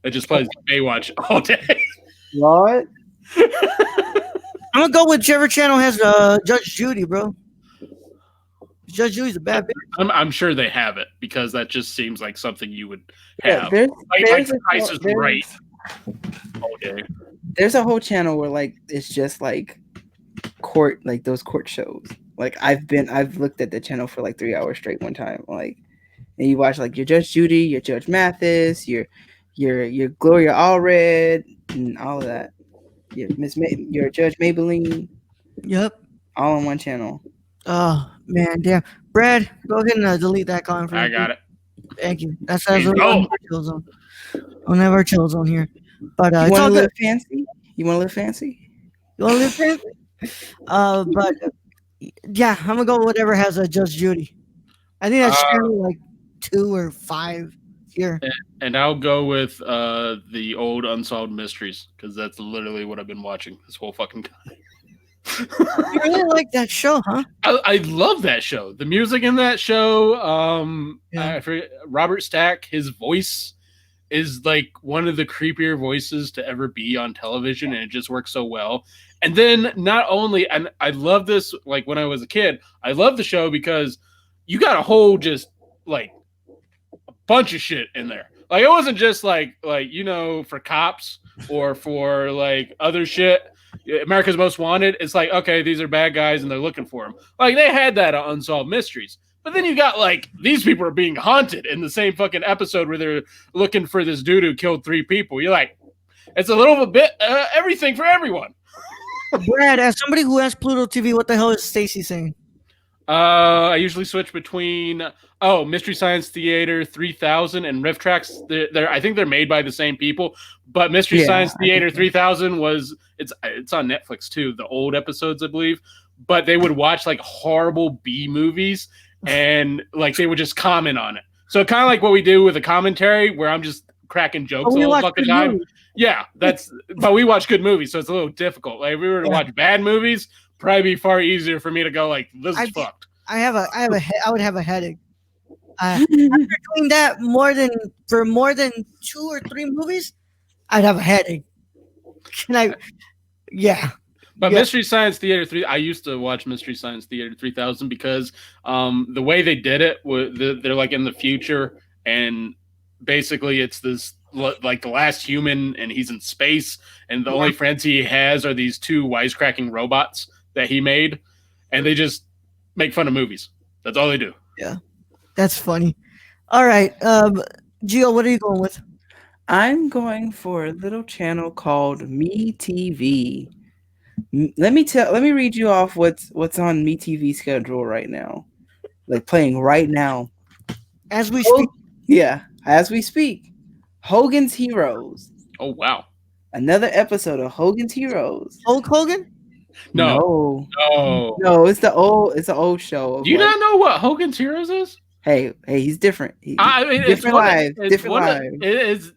It just plays Baywatch all day. What? I'm gonna go with whichever channel has Judge Judy, bro. Judge Judy's a bad bitch. I'm sure they have it because that just seems like something you would have. Like Price is Right all day. There's a whole channel where like it's just like court, like those court shows. Like I've looked at the channel for like 3 hours straight one time. Like, and you watch like your Judge Judy, your Judge Mathis, your Gloria Allred, and all of that. Your Judge Maybelline. Yep. All on one channel. Oh man, damn. Brad, go ahead and delete that comment for me. I got it. Thank you. That's chill zone. We'll never have chill zone here. But you want to live fancy? You want to live fancy? You want to live fancy? But yeah, I'm gonna go with whatever has a Judge Judy. I think that's channel like 2 or 5 here. And I'll go with the old Unsolved Mysteries because that's literally what I've been watching this whole fucking time. You really like that show, huh? I love that show. The music in that show, I forget, Robert Stack, his voice is like one of the creepier voices to ever be on television, and it just works so well. And then not only, and I love this, like when I was a kid, I love the show because you got a whole just like a bunch of shit in there. Like it wasn't just like for cops or for like other shit. America's Most Wanted. It's like, okay, these are bad guys and they're looking for them. Like they had that on Unsolved Mysteries. But then you got like these people are being haunted in the same fucking episode where they're looking for this dude who killed 3 people. You're like, it's a little bit everything for everyone. Brad, as somebody who has Pluto TV, what the hell is Stacy saying? I usually switch between Mystery Science Theater 3000 and Riff Tracks. I think they're made by the same people, but Mystery Science Theater 3000 it's on Netflix too. The old episodes, I believe, but they would watch like horrible B movies and like they would just comment on it. So kind of like what we do with a commentary, where I'm just cracking jokes all the fucking time. Movies. Yeah, but we watch good movies, so it's a little difficult. Like if we were to watch bad movies, probably be far easier for me to go like, this is fucked. I would have a headache. After doing that more than 2 or 3 movies, I'd have a headache. But Mystery Science Theater 3, I used to watch Mystery Science Theater 3000 because the way they did it, they're like in the future, and basically it's this like the last human, and he's in space, and the only friends he has are these 2 wisecracking robots that he made, and they just make fun of movies. That's all they do. Yeah. That's funny. All right, Gio, what are you going with? I'm going for a little channel called Me TV. Let me read you off what's on Me TV schedule right now. Like playing right now. As we speak, Oh, yeah, as we speak. Hogan's Heroes. Oh wow. Another episode of Hogan's Heroes. Hulk Hogan. No. No. No. No, it's an old show Do of you like, not know what Hogan's Heroes is? hey, he's different. I mean, Different lives, it's different one of lives.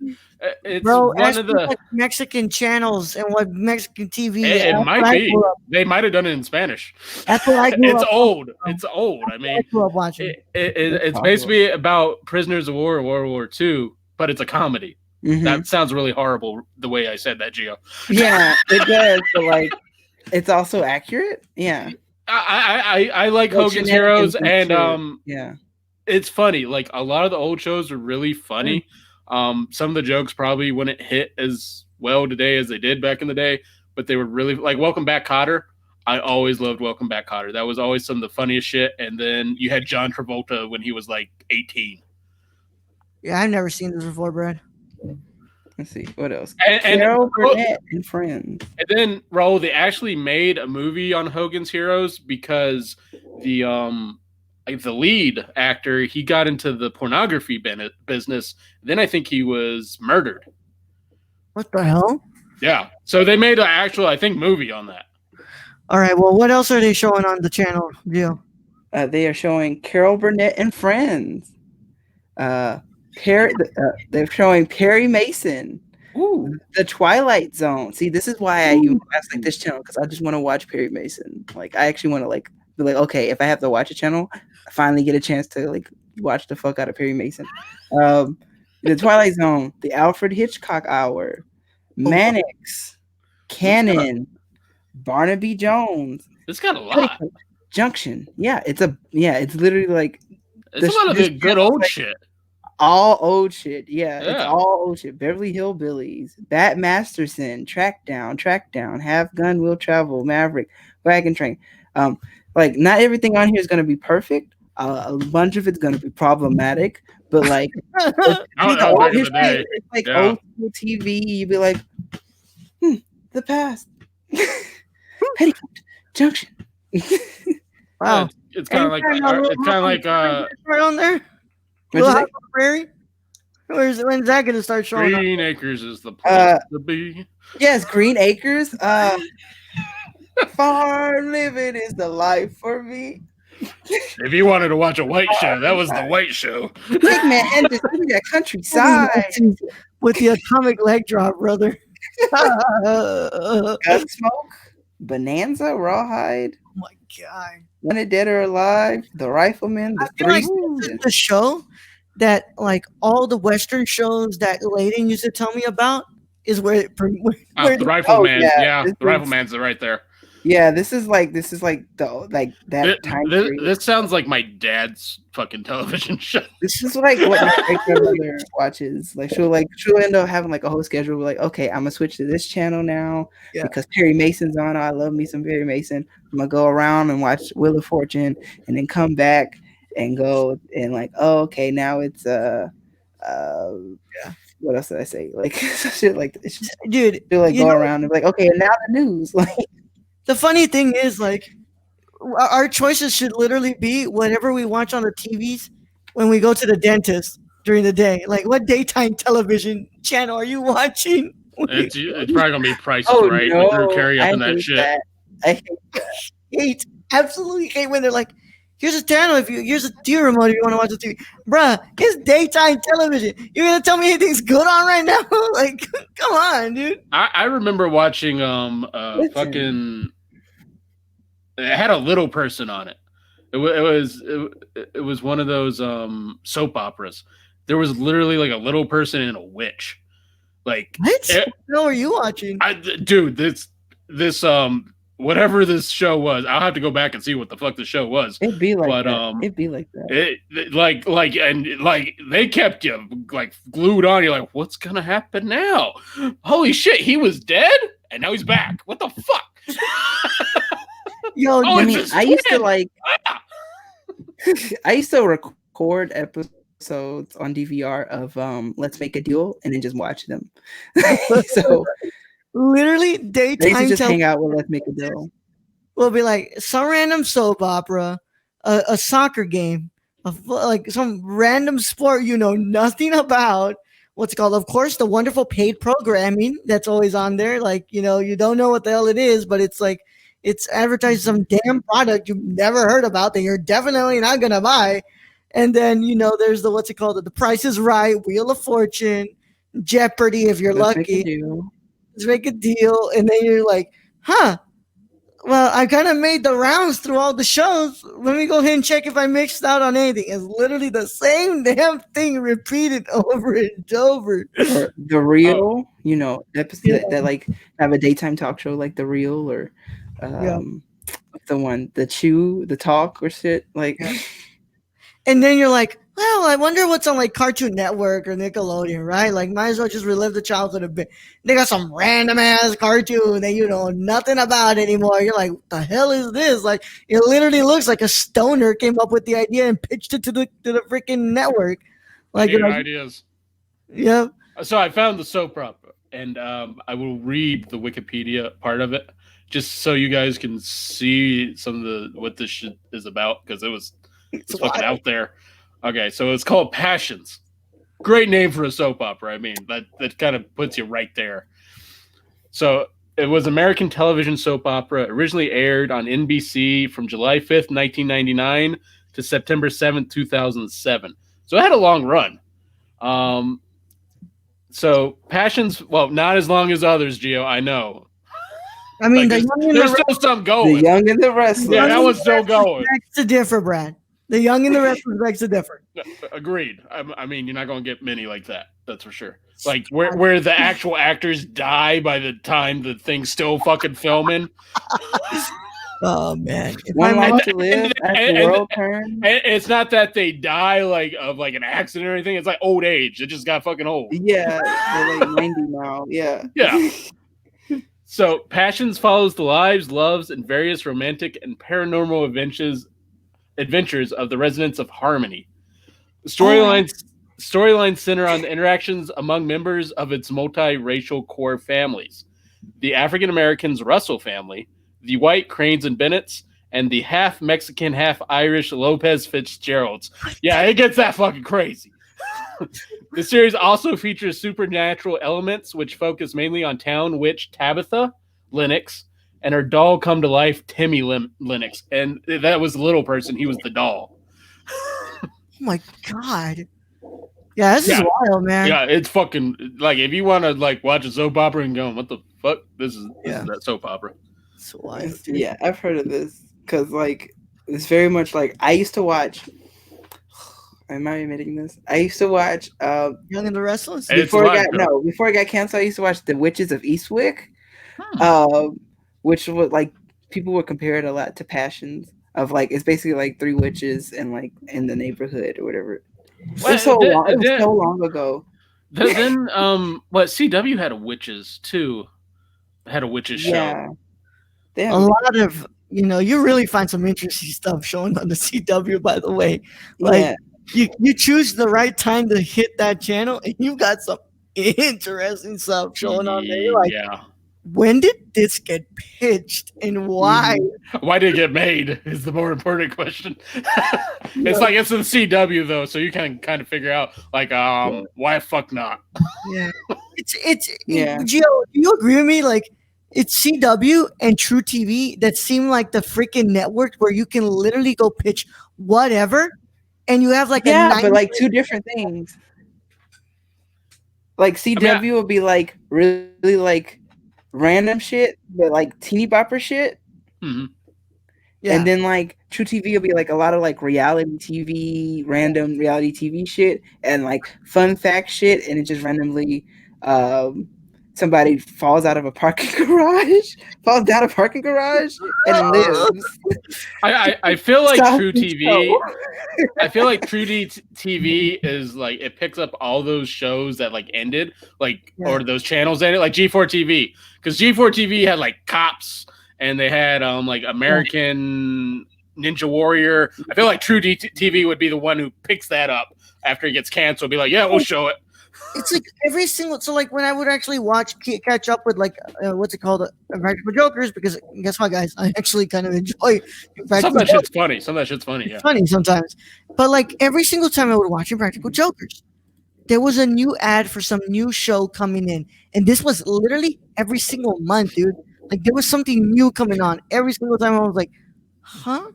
it's Bro, one ask of me the. what Mexican channels and what Mexican TV. It That's what might I be. grew up. They might have done it in Spanish. That's what I grew It's up old. on. It's old. I That's what I mean, grew up watching. It's it's possible. basically about prisoners of war, World War II, but it's a comedy. Mhm. That sounds really horrible the way I said that, Gio. Yeah, it does, but like it's also accurate. Yeah. I like Like Hogan's Heroes, shenanigans and and shit. Yeah. it's funny. Like a lot of the old shows are really funny. Some of the jokes probably wouldn't hit as well today as they did back in the day, but they were really like Welcome Back, Cotter. I always loved Welcome Back, Cotter. That was always some of the funniest shit. And then you had John Travolta when he was like 18. Yeah, I've never seen this before, Brad. Let's see what else. And Carol Burnett and Friends. And then Raul, they actually made a movie on Hogan's Heroes because the like the lead actor, he got into the pornography business. Then I think he was murdered. What the hell? Yeah. So they made an actual, I think, movie on that. All right. Well, what else are they showing on the channel, Gio? They are showing Carol Burnett and Friends. They're showing Perry Mason. Ooh. The Twilight Zone. See, this is why I like this channel, because I just want to watch Perry Mason. Like, I actually want to like be like, okay, if I have to watch a channel, I finally get a chance to like watch the fuck out of Perry Mason. The Twilight Zone, the Alfred Hitchcock Hour, Mannix, Cannon, Barnaby Jones. It's got a lot. Junction. Yeah, it's literally like it's a lot of the good old like, shit. All old shit. Yeah, it's all old shit. Beverly Hillbillies, Bat Masterson, Track Down, Have Gun Will Travel, Maverick, Wagon Train. Like not everything on here is gonna be perfect. A bunch of it's gonna be problematic, but like it's like old school TV. You'd be like, the past. Petticoat Junction. Wow, it's kind of like right on there. Prairie. When's that gonna start showing? Green Acres is the place to be. Yes, Green Acres. Farm living is the life for me. If you wanted to watch a white show, that was the white show. Big man, and just give me that countryside with the atomic leg drop, brother. Gunsmoke, Bonanza, Rawhide. Oh my god! Wanted Dead or Alive, The Rifleman, The Three. Like, this is the show that like all the Western shows that Layden used to tell me about is where the Rifleman. The Rifleman's right there. Yeah, this is like that time. This sounds like my dad's fucking television show. This is like what my grandmother watches. Like she'll end up having like a whole schedule. Like, okay, I'm gonna switch to this channel now because Perry Mason's on. I love me some Perry Mason. I'm gonna go around and watch Wheel of Fortune, and then come back and go and like, oh, okay, now it's what else did I say? Like shit, like dude, she'll like go around and be like, okay, and now the news, like. The funny thing is, like, our choices should literally be whatever we watch on the TVs when we go to the dentist during the day. Like, what daytime television channel are you watching? It's probably gonna be Price is Right with Drew Carey up in that shit. I hate, absolutely hate when they're like, "Here's a channel. Here's a TV remote if you want to watch the TV." Bruh, it's daytime television. You're gonna tell me anything's good on right now? Like, come on, dude. I remember watching fucking. It had a little person on it. It was one of those soap operas. There was literally like a little person and a witch. Like what? What are you watching? Dude, this whatever this show was, I'll have to go back and see what the fuck the show was. It'd be like that. It'd be like that. Like they kept you like glued on. You're like, what's gonna happen now? Holy shit, he was dead and now he's back. What the fuck? Yo, I used to like. I used to record episodes on DVR of Let's Make a Deal and then just watch them. So Literally, I used to daytime just television hang out with Let's Make a Deal. will be like some random soap opera, a soccer game, like some random sport you know nothing about. What's it called? Of course, the wonderful paid programming that's always on there. Like you don't know what the hell it is, but it's like it's advertising some damn product you've never heard about that you're definitely not gonna buy. And then there's the what's it called? The Price is Right, Wheel of Fortune, Jeopardy if you're Let's Make a lucky. Deal. Let's make a deal, and then you're like, huh? Well, I kind of made the rounds through all the shows. Let me go ahead and check if I mixed out on anything. It's literally the same damn thing repeated over and over. Or The Oh, Real, episode Yeah, that like have a daytime talk show like The Real or yeah, what's the one, The Chew, The Talk or shit. Like yeah. And then you're like, well, I wonder what's on like Cartoon Network or Nickelodeon, right? Like, might as well just relive the childhood a bit. They got some random ass cartoon that you know nothing about anymore. You're like, what the hell is this? Like, it literally looks like a stoner came up with the idea and pitched it to the freaking network. I Like, need you're like, ideas. yeah, So I found the soap opera, and I will read the Wikipedia part of it just so you guys can see some of the what this shit is about because it's it's fucking wild. out there. Okay, so it's called Passions. Great name for a soap opera. I mean, that kind of puts you right there. So it was American television soap opera, originally aired on NBC from July 5th, 1999 to September 7th, 2007. So it had a long run. Um, so Passions, well, not as long as others, Gio. I know. I mean, Like the there's young and the there's still some The going. Young and the the Yeah, young Restless. that and one's the still restless going. begs to differ, Brad. The young and the restless begs to differ. Agreed. I mean, you're not going to get many like that. That's for sure. Like where the actual actors die by the time the thing's still fucking filming. Oh man, if One I'm Life And, honest, to Live, As the and World Turns. it's not that they die like of like an accident or anything. It's like old age. It just got fucking old. Yeah, they're like 90 now. Yeah. Yeah. So Passions follows the lives, loves, and various romantic and paranormal adventures of the residents of Harmony. The oh, storylines center on the interactions among members of its multiracial core families: the African Americans Russell family, the white Cranes and Bennetts, and the half Mexican, half Irish Lopez Fitzgeralds. Yeah, it gets that fucking crazy. The series also features supernatural elements, which focus mainly on town witch Tabitha Lennox and her doll come to life, Timmy Lennox. And that was the little person; he was the doll. oh my god, yeah, this is Yeah, wild, man. yeah, it's fucking like if you want to like watch a soap opera and go, what the fuck? This is Yeah, that soap opera. it's wild, dude. Yeah, I've heard of this because like it's very much like I used to watch. Am I admitting this? I used to watch Young and the restless. It's a before it live got show. no before it got canceled. I used to watch The Witches of Eastwick, Hmm. which would like people would compare it a lot to Passions of like it's basically like three witches and like in the neighborhood or whatever. It was so Well, long. It was so long ago. then what CW had a witches too. Had a witches show. Yeah, they A have. lot of you really find some interesting stuff showing on the CW. By the way, like Yeah, you choose the right time to hit that channel, and you've got some interesting stuff showing on there. You're like, Yeah. when did this get pitched and why? mhm. Why did it get made is the more important question. It's like it's in CW though, so you can kind of figure out like why the fuck not? Yeah, Yeah. Gio, do you agree with me? Like, it's CW and True TV that seem like the freaking network where you can literally go pitch whatever, and you have like a Yeah, but 90. like two different things. Like I mean, CW would be like really like random shit, but like teeny bopper shit. mhm. Yeah, And then like True TV will be like a lot of like reality TV, random reality TV shit, and like fun fact shit, and it just randomly somebody falls out of a parking garage, falls down a parking garage, and lives. I feel like Stop True the TV. show. I feel like TV is like it picks up all those shows that like ended, like Yeah. or those channels ended, like G4 TV, because G4 TV had like cops and they had like American Ninja Warrior. I feel like True TV would be the one who picks that up after it gets canceled. Be like, yeah, we'll show it. It's like every single so like when I would actually catch up with like what's it called, Impractical Jokers, because guess what, guys, I actually kind of enjoy Some of that shit's funny. Some of that shit's funny. It's funny sometimes, but like every single time I would watch Impractical Jokers, there was a new ad for some new show coming in, and this was literally every single month, dude. Like there was something new coming on every single time. I was like, huh,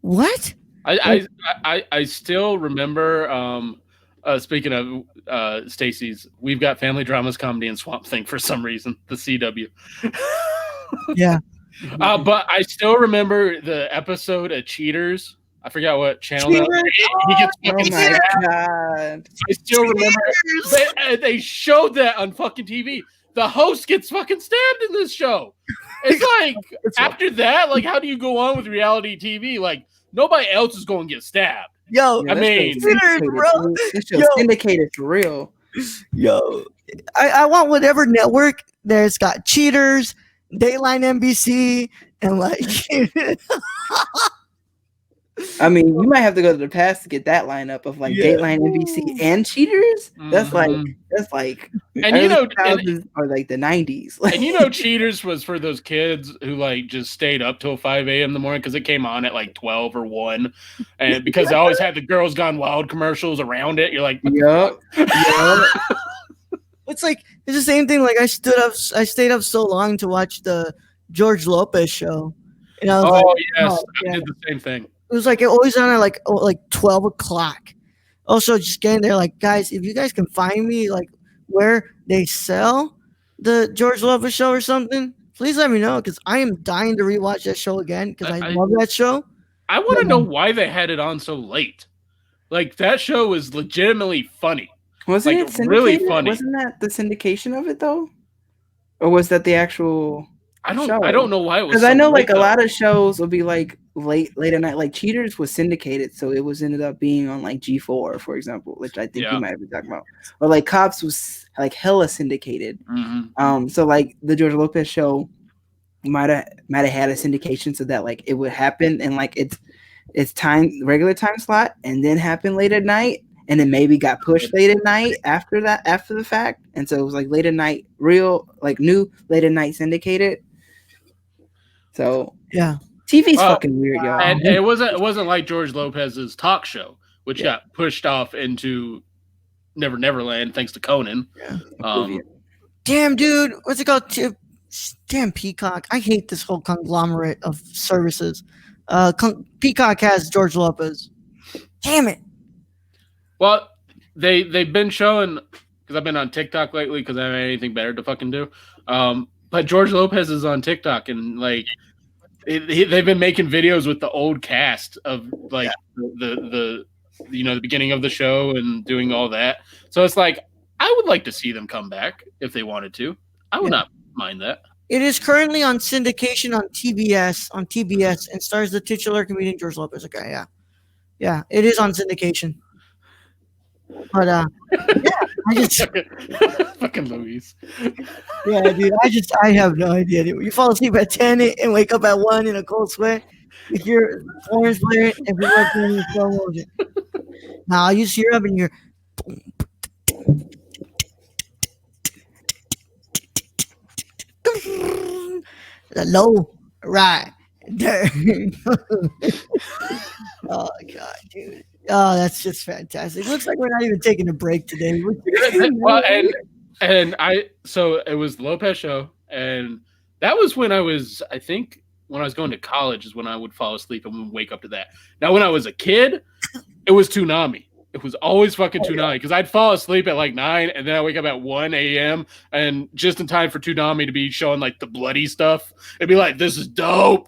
what? I still remember. Speaking of Stacy's, we've got Family Dramas, Comedy, and Swamp Thing for some reason. The CW. Yeah. But I still remember the episode of Cheaters. I forgot what channel that was. He gets fucking Oh my god! I still remember they showed that on fucking TV. The host gets fucking stabbed in this show. It's like after that, like how do you go on with reality TV? Like nobody else is going to get stabbed. Yo, I mean, bro. This show's syndicated for real. Yo, I want whatever network that's got Cheaters, Dayline NBC, and like. I mean, you might have to go to the past to get that lineup of like Dateline, NBC, and Cheaters. That's like and you know, or like the 90s. And you know, Cheaters was for those kids who like just stayed up till 5 a.m. in the morning because it came on at like 12 or 1, and because they always had the Girls Gone Wild commercials around it. You're like, yep. It's like it's the same thing. Like I stayed up so long to watch the George Lopez show. And I was I did the same thing. It was like it always on at like 12 o'clock. Also, just getting there, like guys, if you guys can find me like where they sell the George Lopez show or something, please let me know because I am dying to rewatch that show again because I love that show. I want to know why they had it on so late. Like that show was legitimately funny. Wasn't it syndicated? Really funny? Wasn't that the syndication of it though, or was that the actual? I don't know why it was. Because I know like a lot of shows will be like late at night. Like Cheaters was syndicated, so it was ended up being on like G4, for example, which I think you might have been talking about. Or like Cops was like hella syndicated. Mm-hmm. So like the George Lopez show might have had a syndication so that like it would happen and like it's regular time slot and then happen late at night. And then maybe got pushed late at night after the fact. And so it was like late at night, new late at night syndicated. So yeah, TV's fucking weird, y'all. And it wasn't like George Lopez's talk show, which got pushed off into Never Neverland thanks to Conan. Yeah. Damn, dude, what's it called? Damn Peacock. I hate this whole conglomerate of services. Peacock has George Lopez. Damn it. Well, they've been showing because I've been on TikTok lately because I haven't anything better to fucking do. But George Lopez is on TikTok and like they've been making videos with the old cast of like the the beginning of the show and doing all that. So it's like I would like to see them come back if they wanted to. I would not mind that. It is currently on syndication on TBS and stars the titular comedian George Lopez. Okay, yeah, it is on syndication. But I just fucking Louise. Yeah, dude. I have no idea. Dude. You fall asleep at 10 and wake up at 1 in a cold sweat. If you're Florence Blair, if you're working in slow motion. Now you hear up and you're low right there. Oh god, dude. Oh, that's just fantastic. Looks like we're not even taking a break today. Well, so it was the Lopez show, and that was when I think when I was going to college is when I would fall asleep and would wake up to that. Now, when I was a kid, it was Toonami. It was always fucking Toonami because I'd fall asleep at like 9 and then I wake up at 1 a.m. and just in time for Toonami to be showing like the bloody stuff. It'd be like, this is dope.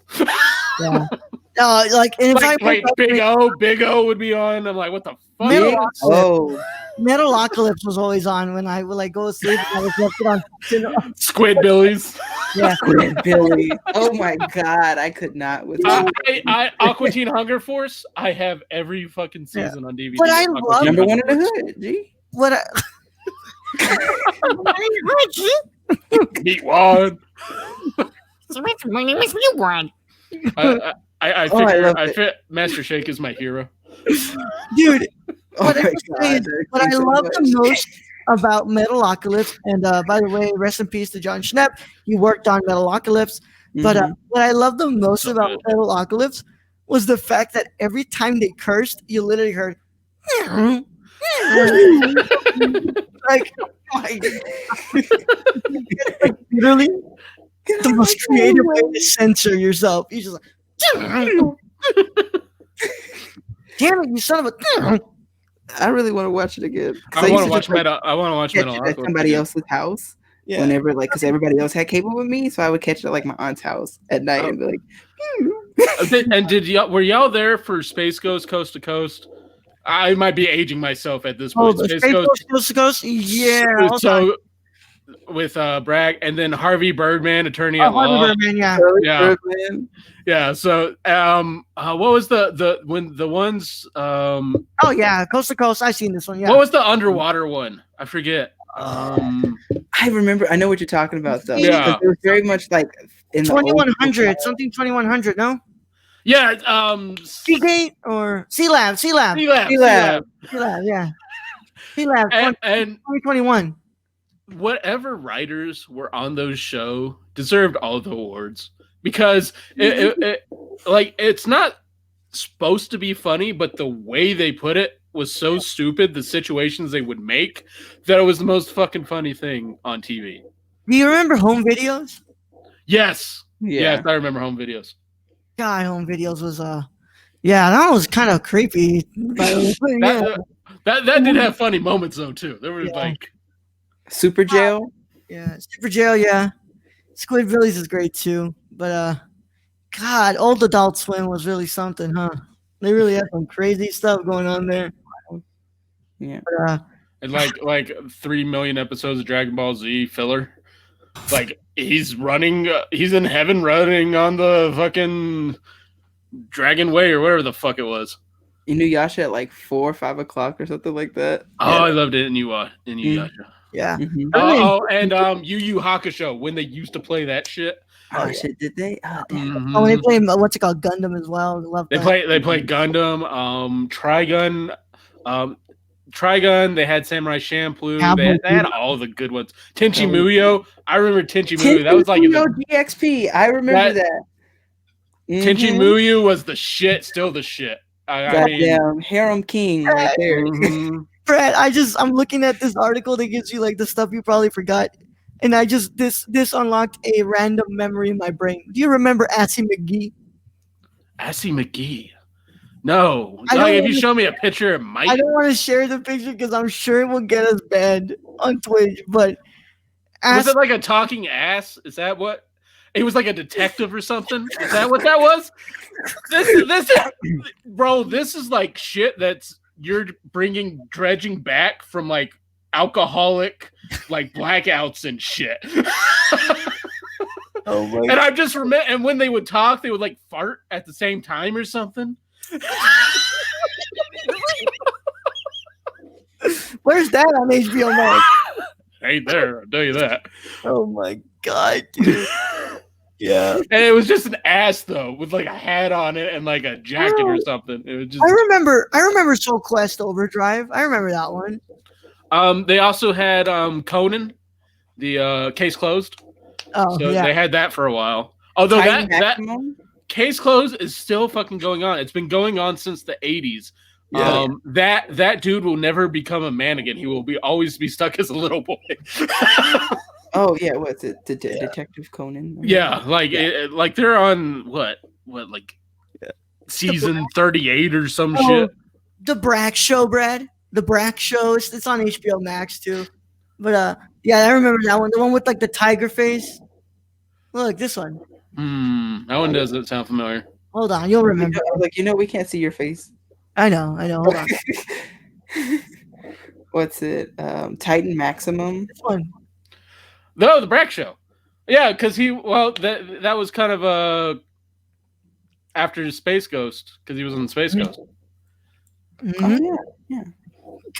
Yeah. Like, and if Big O would be on. I'm like, what the fuck? Metalocalypse was always on when I would like go to sleep and I was left on Squid Billies. Yeah, Squid Billy. Oh my god, I could not with Aqua Teen Hunger Force. I have every fucking season on DVD. But I love number one in the hood. G. What? Meat Wad. My name is Meatwad. I Oh, I figure love I it. fit Master Shake is my hero. Dude, Oh what I my will say god, is, that what I explains so love the much. most about Metalocalypse, and by the way, rest in peace to John Schnepp. He worked on Metalocalypse. But Mhm. what I love the most So about good. Metalocalypse was the fact that every time they cursed, you literally heard, like, oh my, it's like literally Get the out my most creative way to channel. censor yourself. You just like, damn it, you son of a. I really want to watch it again because I I used want to to just watch Metal. I want to watch catch it at Metalocalypse somebody again. else's house Yeah. whenever, like, because everybody else had cable with me, so I would catch it at like my aunt's house at night Oh. and be like, And did y'all were y'all there for Space Ghost Coast to Coast? I might be aging myself at this Oh, point. the Space Space Ghost, Ghost Coast to Coast? Yeah. Hold on. so with Bragg, and then Harvey Birdman, attorney Oh, at Harvey law. Birdman, yeah. Yeah, man. yeah. So, what was the when the ones Oh, yeah. Coast to Coast. I've seen this one, yeah. what was the underwater one? I forget. I remember. I know what you're talking about though. Yeah. Because it was very much like in the old 2100. Something 2100, no? Yeah, Seagate or C Lab? C Lab. C-Lab, C-Lab. C Lab, yeah. C Lab and 2021. whatever writers were on those show deserved all the awards because like it's not supposed to be funny, but the way they put it was so stupid, the situations they would make, that it was the most fucking funny thing on TV. Do you remember Home Videos? Yes. Yeah. Yes, I remember Home Videos. God, Home Videos was yeah, that was kind of creepy. Yeah. That did have funny moments though too. There was Yeah. like Super Jail. Yeah, Super Jail, yeah. Squidbillies is great too. But God, Old Adult Swim was really something, huh? They really had some crazy stuff going on there. Yeah. But, and like 3 million episodes of Dragon Ball Z filler. Like he's running, he's in heaven running on the fucking Dragon Way or whatever the fuck it was. Inuyasha at like 4 or 5 o'clock or something like that. Oh, Yeah. I loved it in Inuyasha. yeah. Mhm. And Yu Yu Hakusho when they used to play that shit. Oh yeah. shit! Did they? Oh damn. Oh, they Mhm. play what's it called, Gundam as well. I love They that. play Gundam, Trigun, Trigun. They had Samurai Champloo. They had all the good ones. Tenchi Muyo. I remember Tenchi Muyo. That was like Tenchi Muyo GXP. I remember that. Tenchi Mhm. Muyo was the shit. Still the shit. I mean, Goddamn harem king right there. mhm. Brad, I'm looking at this article that gives you like the stuff you probably forgot. And this unlocked a random memory in my brain. Do you remember Assy McGee? Assy McGee. No, I don't like if you wanna- show me a picture of Mike, I don't want to share the picture because I'm sure it will get us banned on Twitch. But was it like a talking ass? Is that what? He was like a detective or something. Is that what that was? This, bro. This is like shit that's you're dredging back from like alcoholic like blackouts and shit. Oh my! And I just remember, and when they would talk, they would like fart at the same time or something. Where's that on HBO Max? Ain't there, I'll tell you that. Oh my god, dude! Yeah, And it was just an ass though, with like a hat on it and like a jacket or something. It was just. I remember Soul Quest Overdrive. I remember that one. They also had Conan, the Case Closed. Oh So yeah, they had that for a while. Although Titan that Maximum? Case Closed is still fucking going on. It's been going on since the 80s. Yeah. That dude will never become a man again. He will always be stuck as a little boy. Oh yeah, what's it? Detective Conan? Yeah, like like they're on what like season 38 or some shit. The Brack Show, Brad. The Brack Show. It's on HBO Max too. But yeah, I remember that one. The one with like the tiger face. Look, this one. That one doesn't sound familiar. Hold on, you'll remember. Like we can't see your face. I know. Hold on. What's it? Titan Maximum. This one. No, the Brack Show. Yeah, because that was kind of after Space Ghost because he was on Space Ghost. Mhm. Oh, yeah.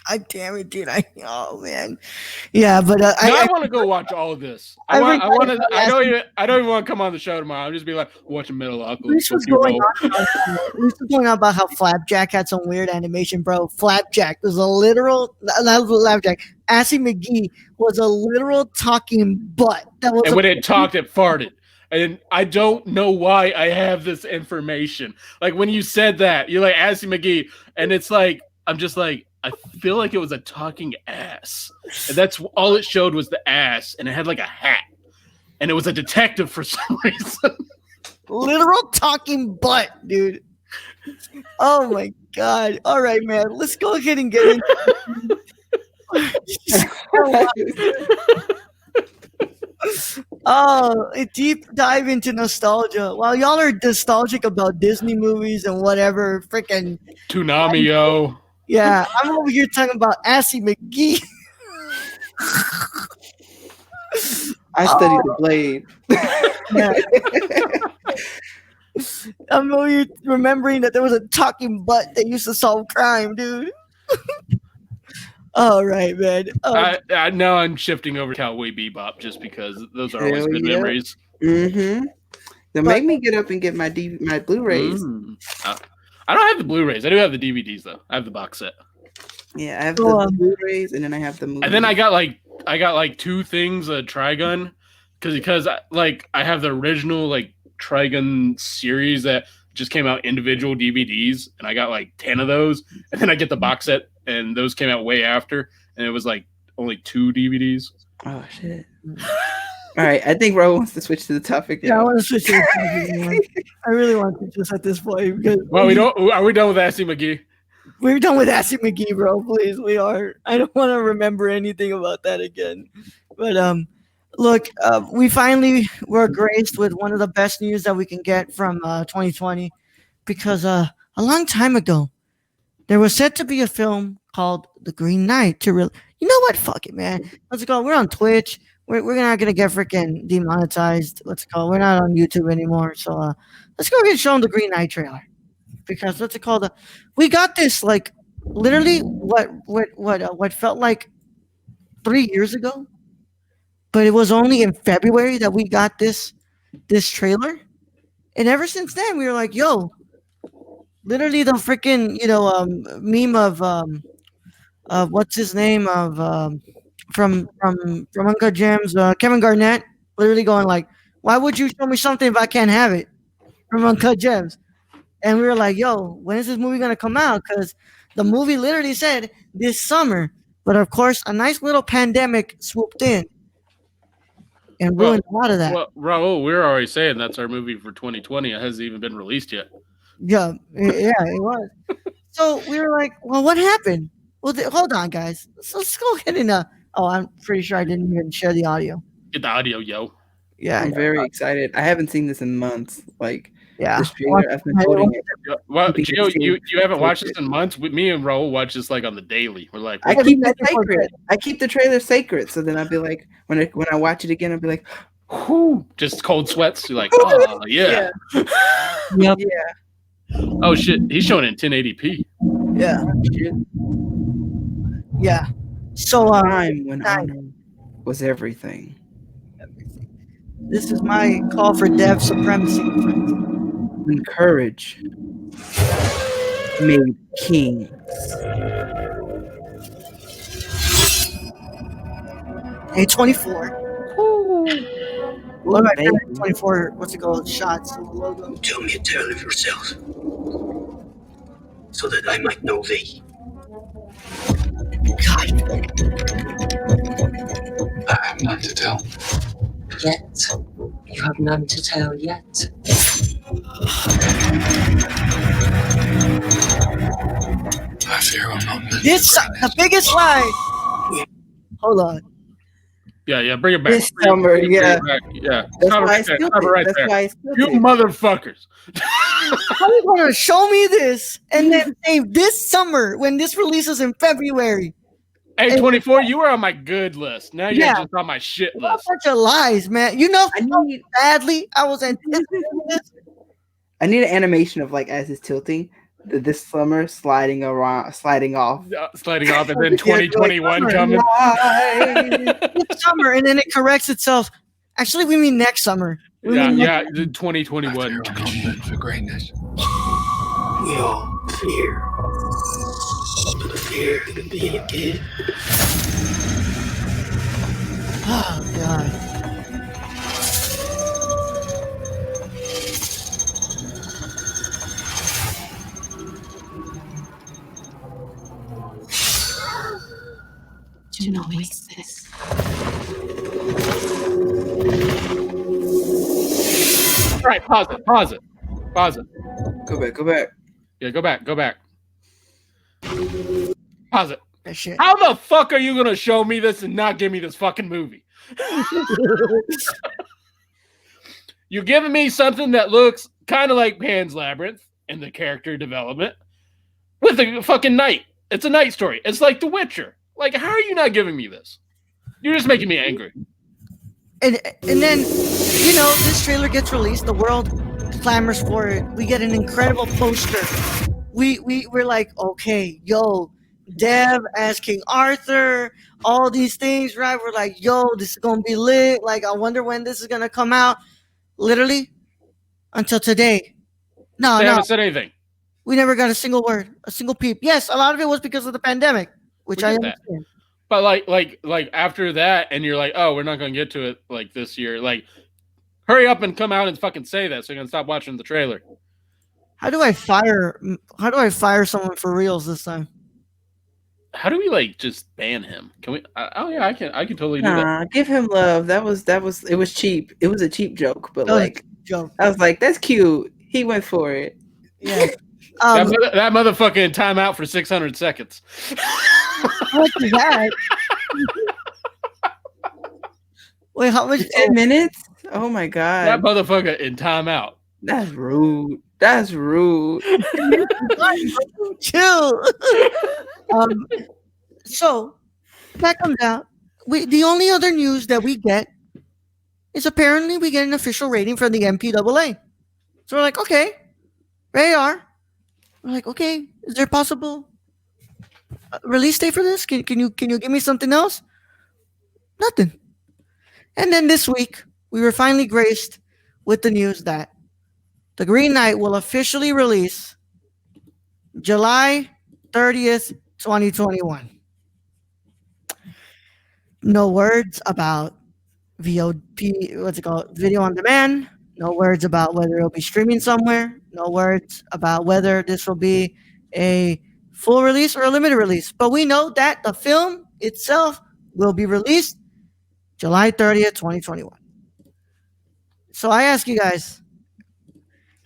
God damn it, dude! Oh man, yeah, but Now I want to go watch all of this. I want. I want to. I don't even. I don't even want to come on the show tomorrow. I'll just be like watching Metalocalypse. Reese was going on about Reese was going on about how Flapjack had some weird animation, bro. Flapjack was a literal, not Flapjack. Assy McGee was a literal talking butt. That was And when it talked, it farted. And I don't know why I have this information. Like when you said that, you're like Assy McGee, and it's like I'm just like I feel like it was a talking ass, and that's all it showed was the ass, and it had like a hat, and it was a detective for some reason. literal talking butt, dude. Oh my god! All right, man. Let's go ahead and get into. Oh, a deep dive into nostalgia. While y'all are nostalgic about Disney movies and whatever, freaking Toonami, yo. yeah, I'm over here talking about Assy McGee. I studied the Blade. Yeah. I'm over here remembering that there was a talking butt that used to solve crime, dude. All right, man. I now I'm shifting over to Cowboy Bebop just because those are always Hell good yeah. memories. Mm-hmm. Then make me get up and get my my Blu-rays. I don't have the Blu-rays. I do have the DVDs though. I have the box set. Yeah, I have the Blu-rays, and then I have the movie. And then I got like two things of Trigun because I have the original like Trigun series that just came out individual DVDs, and I got like 10 of those, and then I get the box set, and those came out way after, and it was like only 2 DVDs. Oh shit! All right, I think Ro wants to switch to the topic. Yeah, I want to switch to the topic. I really want to just at this point because well, we don't. Are we done with Assy McGee? We're done with Assy McGee, bro. Please, we are. I don't want to remember anything about that again. But look, we finally were graced with one of the best news that we can get from 2020, because a long time ago, there was said to be a film called The Green Knight. You know what? Fuck it, man. Let's go. We're on Twitch. We're not gonna get freaking demonetized. Let's go. We're not on YouTube anymore. So let's go and show them the Green Knight trailer. Because what's it called? We got this like literally what felt like 3 years ago, but it was only in February that we got this trailer, and ever since then we were like, yo, literally the freaking meme of what's his name from Uncle Jim's Kevin Garnett, literally going like, why would you show me something if I can't have it, from Uncle Jim's. And we were like, yo, when is this movie going to come out? Because the movie literally said this summer. But of course, a nice little pandemic swooped in and ruined a lot of that. Well, Raul, we're already saying that's our movie for 2020. It hasn't even been released yet. Yeah, it was. So we were like, well, what happened? Well, hold on, guys. Let's go ahead and I'm pretty sure I didn't even share the audio. Get the audio, yo. Yeah, I'm very excited. I haven't seen this in months. Like, yeah. this trailer, I've been holding it. Well, Gio, you haven't watched this in months. With me and Raul watch this like on the daily. We're like, I keep it sacred. I keep the trailer sacred. So then I'll be like, when I watch it again, I'll be like, whoo, just cold sweats. You're like, oh yeah. Yep. Yeah. Oh shit, he's showing it in 1080p. Yeah. Shit. Yeah. So Time when honor was everything. This is my call for dev supremacy, friends. When courage made kings. A24. Look at 24. What's it called? Shots. Logo. Tell me a tale of yourself, so that I might know thee. God. I have none to tell. Yet. You have none to tell yet. I fear I'm not meant This the biggest lie. Hold on. Yeah, bring it back. This summer, yeah. Yeah. That's Cover why I right there. spilled Cover it. right That's there. why I spilled You it. motherfuckers. How are you gonna show me this and then say this summer when this releases in February? Hey, 24, you were on my good list. Now you're Yeah. just on my shit A list. bunch of lies, man. You know I how need badly I was anticipating this. I need an animation of like as it's tilting, this summer sliding off. Sliding off, and then Yeah, like 2021 summer. coming. It's summer, and then it corrects itself. Actually, we mean next summer. We Yeah, mean yeah, next- the I 2021. fear I'm not meant for greatness. We all fear. But the fear can be a gift. Oh God. Do not waste this. All right, pause it. Go back. Yeah, go back. Pause it. That shit. How the fuck are you gonna show me this and not give me this fucking movie? You're giving me something that looks kind of like Pan's Labyrinth in the character development with a fucking knight. It's a knight story. It's like The Witcher. Like, how are you not giving me this? You're just making me angry. And then, this trailer gets released. The world clamors for it. We get an incredible poster. We're like, okay, yo, Dev as King Arthur, all these things, right? We're like, yo, this is gonna be lit. Like, I wonder when this is gonna come out. Literally, until today. No, They no, haven't said anything. we never got a single word, a single peep. Yes, a lot of it was because of the pandemic, which We I get that. understand. But like after that, and you're like, oh, we're not gonna get to it like this year. Like, hurry up and come out and fucking say that so you can stop watching the trailer. How do I fire someone for reals this time? How do we like just ban him? Can we? Oh yeah, I can totally do that. Nah, give him love. That was it was cheap. It was a cheap joke, but That was a like joke. I was like, that's cute. He went for it. Yeah. That motherfucker in timeout for 600 seconds. What is that? Wait, how much? 10 minutes? Oh my That god. motherfucker in timeout. That's rude. That's rude. Chill. So that comes out. The only other news that we get is apparently we get an official rating from the MPAA. So we're like, okay, there you are. We're like, okay, is there possible release date for this? Can you give me something else? Nothing. And then this week we were finally graced with the news that The Green Knight will officially release July 30th, 2021. No words about VOD, what's it called? Video on demand. No words about whether it'll be streaming somewhere. No words about whether this will be a full release or a limited release. But we know that the film itself will be released July 30th, 2021. So I ask you guys,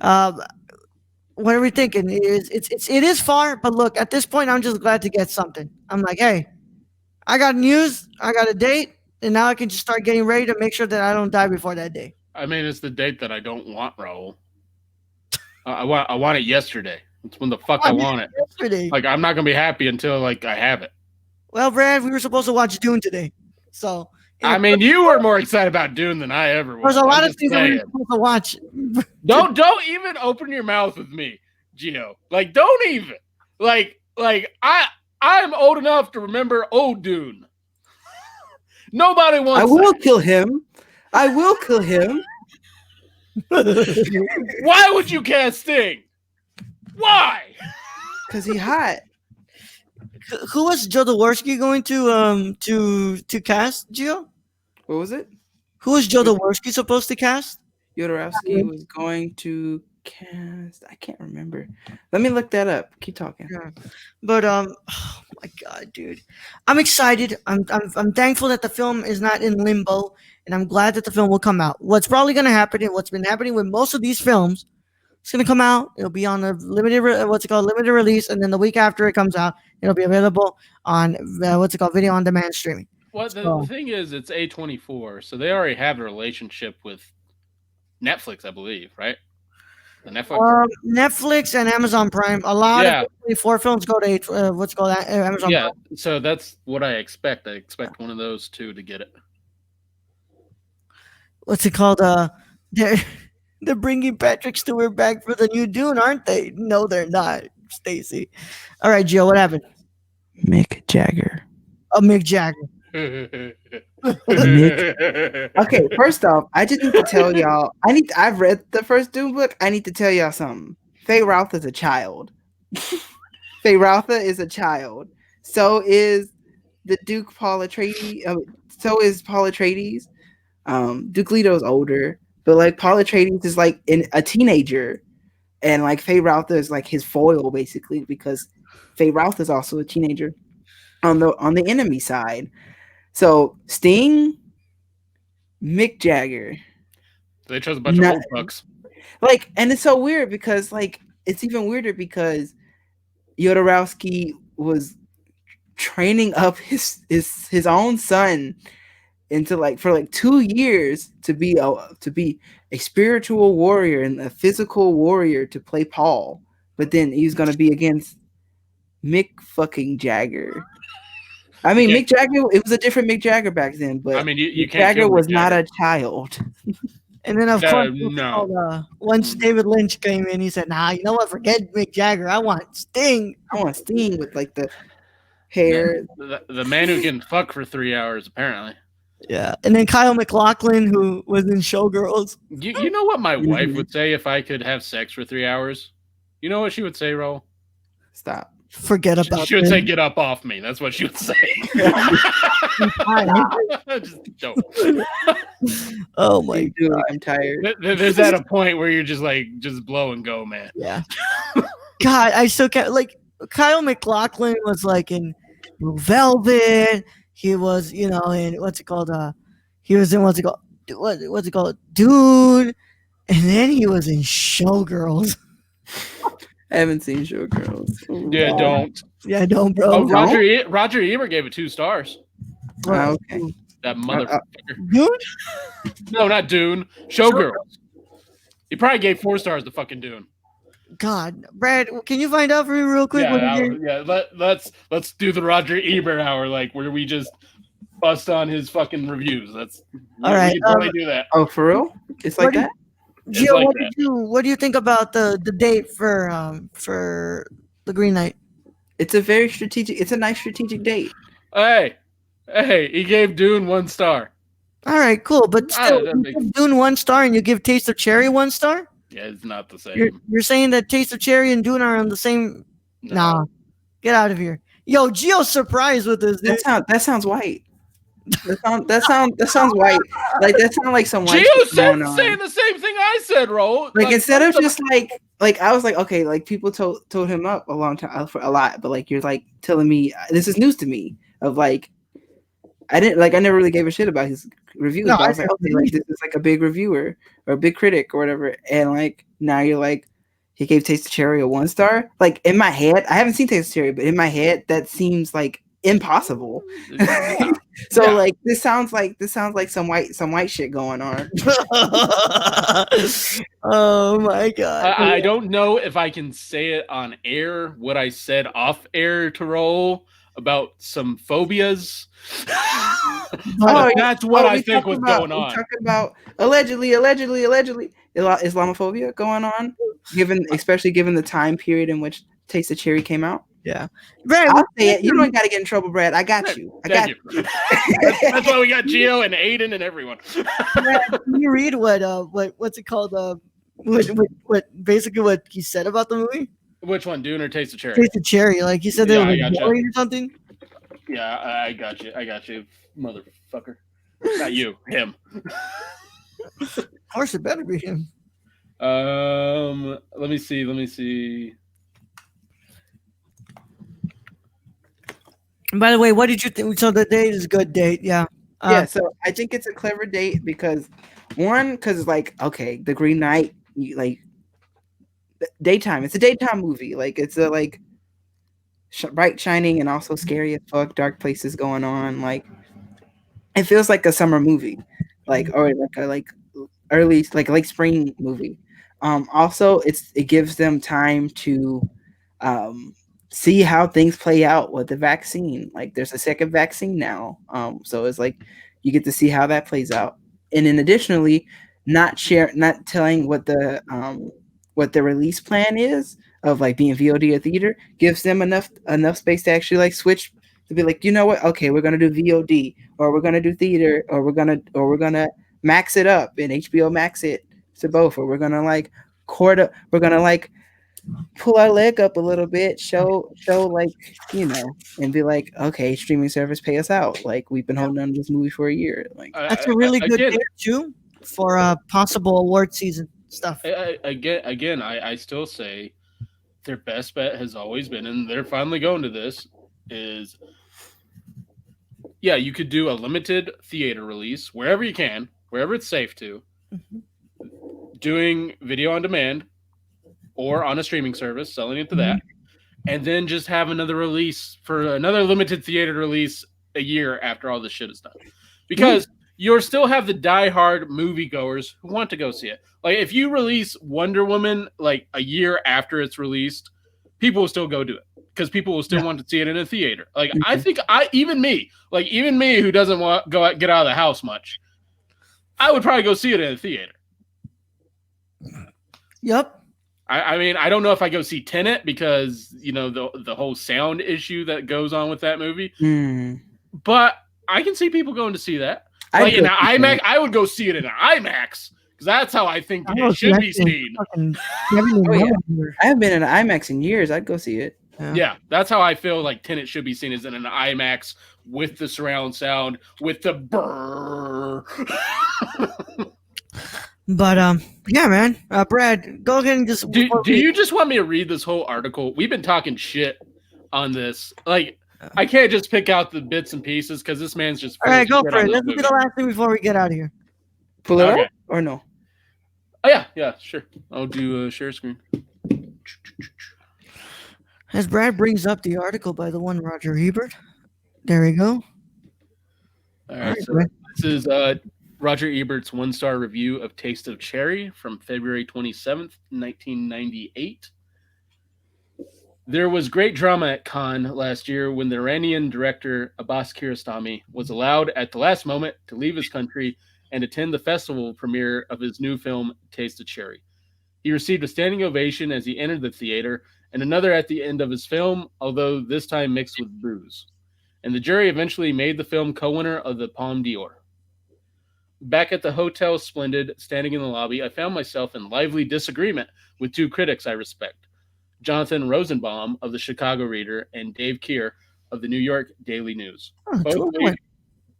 what are we thinking? It is far, but look, at this point, I'm just glad to get something. I'm like, hey, I got news, I got a date, and now I can just start getting ready to make sure that I don't die before that day. I mean, it's the date that I don't want, Raul. I want it yesterday. It's when the fuck I want it. Yesterday. Like, I'm not gonna be happy until like I have it. Well, Brad, we were supposed to watch Dune today, so I mean, you were more excited about Dune than I ever was. there's a lot I'm of things that we saying. were supposed to watch. Don't even open your mouth with me, Gio. Like, don't even. Like I'm old enough to remember old Dune. Nobody wants. I will kill him. I will kill him. Why would you cast Sting? Why? Because he hot. Who was Joe Dworski going to cast, Gio? What was it? Who was Joe Dworski supposed to cast? Jodorowsky was going to cast. I can't remember. Let me look that up. Keep talking. Yeah. But oh my god, dude, I'm excited. I'm thankful that the film is not in limbo, and I'm glad that the film will come out. What's probably going to happen, and what's been happening with most of these films, it's going to come out. It'll be on a limited release, and then the week after it comes out, it'll be available on video on demand streaming. Well, the thing is, it's A24, so they already have a relationship with Netflix, I believe, right? The Netflix and Amazon Prime. A lot Yeah. of 24 films go to Amazon. Yeah, Prime. so that's what I expect. I expect one of those two to get it. What's it called? They're bringing Patrick Stewart back for the new Dune, aren't they? No, they're not. Stacy. All right, Joe, what happened? Mick Jagger. Oh, Mick Jagger. Okay, first off, I just need to tell y'all. I've read the first Dune book. I need to tell y'all something. Faye Rauth is a child. Faye Rauth is a child. So is the Duke Paul Atreides. So is Paul Atreides. Duke Leto's older, but like Paul Atreides is like a teenager, and like Faye Rauth is like his foil basically because Faye Rauth is also a teenager on the enemy side. So Sting, Mick Jagger. They chose a bunch of old fucks. Like, and it's so weird because like it's even weirder because Jodorowsky was training up his own son into like for like 2 years to be a spiritual warrior and a physical warrior to play Paul, but then he was gonna be against Mick fucking Jagger. I mean, Mick Jagger. It was a different Mick Jagger back then, but I mean, you Mick can't Jagger kill Mick was not Jagger. a child. And then, of course, no. once David Lynch came in, he said, "Nah, you know what? Forget Mick Jagger. I want Sting. I want Sting with like the hair." The man who can fuck for 3 hours, apparently. Yeah. And then Kyle MacLachlan, who was in Showgirls. You know what my wife would say if I could have sex for 3 hours? You know what she would say, Ro? Stop. Forget about She would say, "Get up off me." That's what she would say. Just don't. Oh my God, I'm tired. There's at a point where you're just like, just blow and go, man. Yeah. God, I still can't. Like, Kyle MacLachlan was like in Blue Velvet. He was, in what's it called? He was in what's it called? Dune. And then he was in Showgirls. I haven't seen Showgirls. Yeah, don't. Yeah, don't, bro. Oh, Roger Ebert gave it 2 stars. Okay. That motherfucker. Dune? No, not Dune. Showgirls. He probably gave 4 stars to fucking Dune. God, Brad, can you find out for me real quick? Let's do the Roger Ebert hour, like where we just bust on his fucking reviews. All right. We can totally do that. Oh, for real? It's like that. Gio, like what do you think about the date for the Green Knight? It's a very strategic. It's a nice strategic date. Hey, he gave Dune 1 star. All right, cool, but still, you give Dune 1 star and you give Taste of Cherry 1 star? Yeah, it's not the same. You're saying that Taste of Cherry and Dune are on the same? No. Nah, get out of here. Yo, Gio's surprised with this. Dude. That sounds white. That sounds white. Like that sounds like some white. Gio said saying the same thing I said, Ro. Like instead of just like I was like, okay, like people told him up a long time for a lot, but like you're like telling me this is news to me of like I never really gave a shit about his reviews. No, I was like, okay, like this is like a big reviewer or a big critic or whatever, and like now you're like he gave Taste of Cherry a 1 star. Like in my head, I haven't seen Taste of Cherry, but in my head that seems like impossible. So like this sounds like some white shit going on. Oh my God. I don't know if I can say it on air what I said off air to Roll about some phobias. That's what I think was going on. We're talking about allegedly Islamophobia going on, especially given the time period in which Taste of Cherry came out. Yeah, Brad, I'll say it. You don't got to get in trouble, Brad. I got you. That's why we got Gio and Ayden and everyone. Brad, can you read what's it called? What basically what he said about the movie? Which one, Dune or Taste of Cherry? Taste of Cherry. Like he said they were boring or something. Yeah, I got you, motherfucker. Not you, him. Of course, it better be him. Let me see. And by the way, what did you think? So the date is a good date, yeah. So I think it's a clever date because like, okay, the Green Knight, like daytime. It's a daytime movie. Like it's a like bright, shining, and also scary as fuck. Dark places going on. Like it feels like a summer movie, like or like a early like late spring movie. Also, it gives them time to see how things play out with the vaccine. Like there's a second vaccine now. So it's like you get to see how that plays out. And then additionally, not telling what the release plan is of like being VOD or theater gives them enough space to actually like switch to be like, you know what? Okay, we're gonna do VOD, or we're gonna do theater, or we're gonna max it up and HBO max it to both, or we're gonna like we're gonna like pull our leg up a little bit, show like, and be like, okay, streaming service, pay us out. Like we've been Yeah. holding on to this movie for a year. Like, That's a really good Again, date too for possible award season stuff. I still say their best bet has always been, and they're finally going to this, is yeah, you could do a limited theater release wherever you can, wherever it's safe to, Mhm. doing video on demand or on a streaming service, selling it to that, and then just have another release for another limited theater release a year after all this shit is done. Because you'll still have the diehard moviegoers who want to go see it. Like if you release Wonder Woman like a year after it's released, people will still go do it because people will still Yeah. want to see it in a theater. Like I think even me who doesn't want get out of the house much, I would probably go see it in a theater. Yep. I mean, I don't know if I go see Tenet because the whole sound issue that goes on with that movie, but I can see people going to see that. Like in an IMAX, I would go see it in an IMAX because that's how I think it should be seen. Oh, yeah. I haven't been in an IMAX in years. I'd go see it. Yeah, that's how I feel like Tenet should be seen, is in an IMAX with the surround sound, with the brrr. But yeah, man. Brad, go ahead and just. Do you just want me to read this whole article? We've been talking shit on this. Like, I can't just pick out the bits and pieces because this man's just. All right, go for it. Let's do the last thing before we get out of here. Pull it up or no? Oh yeah, sure. I'll do a share screen. As Brad brings up the article by the one Roger Ebert. There we go. All right, so this is Roger Ebert's one-star review of Taste of Cherry from February 27th, 1998. There was great drama at Cannes last year when the Iranian director Abbas Kiarostami was allowed at the last moment to leave his country and attend the festival premiere of his new film, Taste of Cherry. He received a standing ovation as he entered the theater and another at the end of his film, although this time mixed with booze. And the jury eventually made the film co-winner of the Palme d'Or. Back at the Hotel Splendid, standing in the lobby, I found myself in lively disagreement with two critics I respect, Jonathan Rosenbaum of the Chicago Reader and Dave Keir of the New York Daily News.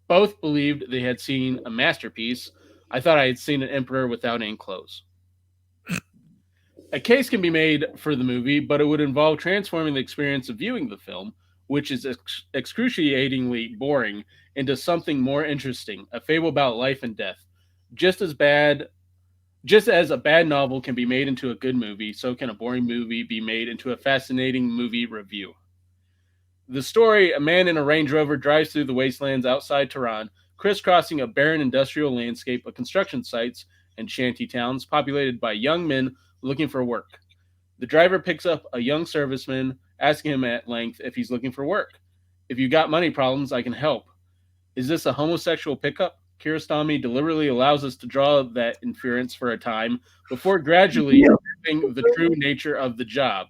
Both believed they had seen a masterpiece. I thought I had seen an emperor without any clothes. A case can be made for the movie, but it would involve transforming the experience of viewing the film, which is excruciatingly boring, into something more interesting, a fable about life and death. Just as a bad novel can be made into a good movie, so can a boring movie be made into a fascinating movie review. The story, a man in a Range Rover drives through the wastelands outside Tehran, crisscrossing a barren industrial landscape of construction sites and shanty towns populated by young men looking for work. The driver picks up a young serviceman, asking him at length if he's looking for work. If you got money problems, I can help. Is this a homosexual pickup? Kiarostami deliberately allows us to draw that inference for a time before gradually revealing the true nature of the job.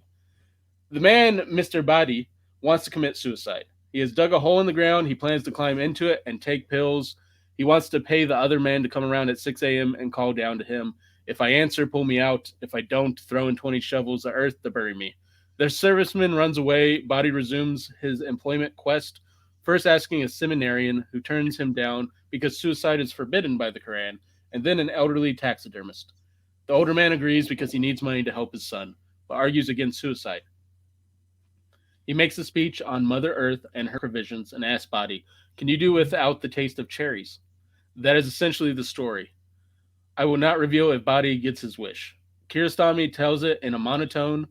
The man, Mr. Badi, wants to commit suicide. He has dug a hole in the ground. He plans to climb into it and take pills. He wants to pay the other man to come around at 6 a.m. and call down to him. If I answer, pull me out. If I don't, throw in 20 shovels of earth to bury me. The serviceman runs away. Badi resumes his employment quest, first asking a seminarian who turns him down because suicide is forbidden by the Quran, and then an elderly taxidermist. The older man agrees because he needs money to help his son, but argues against suicide. He makes a speech on Mother Earth and her provisions and asks Badi, can you do without the taste of cherries? That is essentially the story. I will not reveal if Badi gets his wish. Kiarostami tells it in a monotone.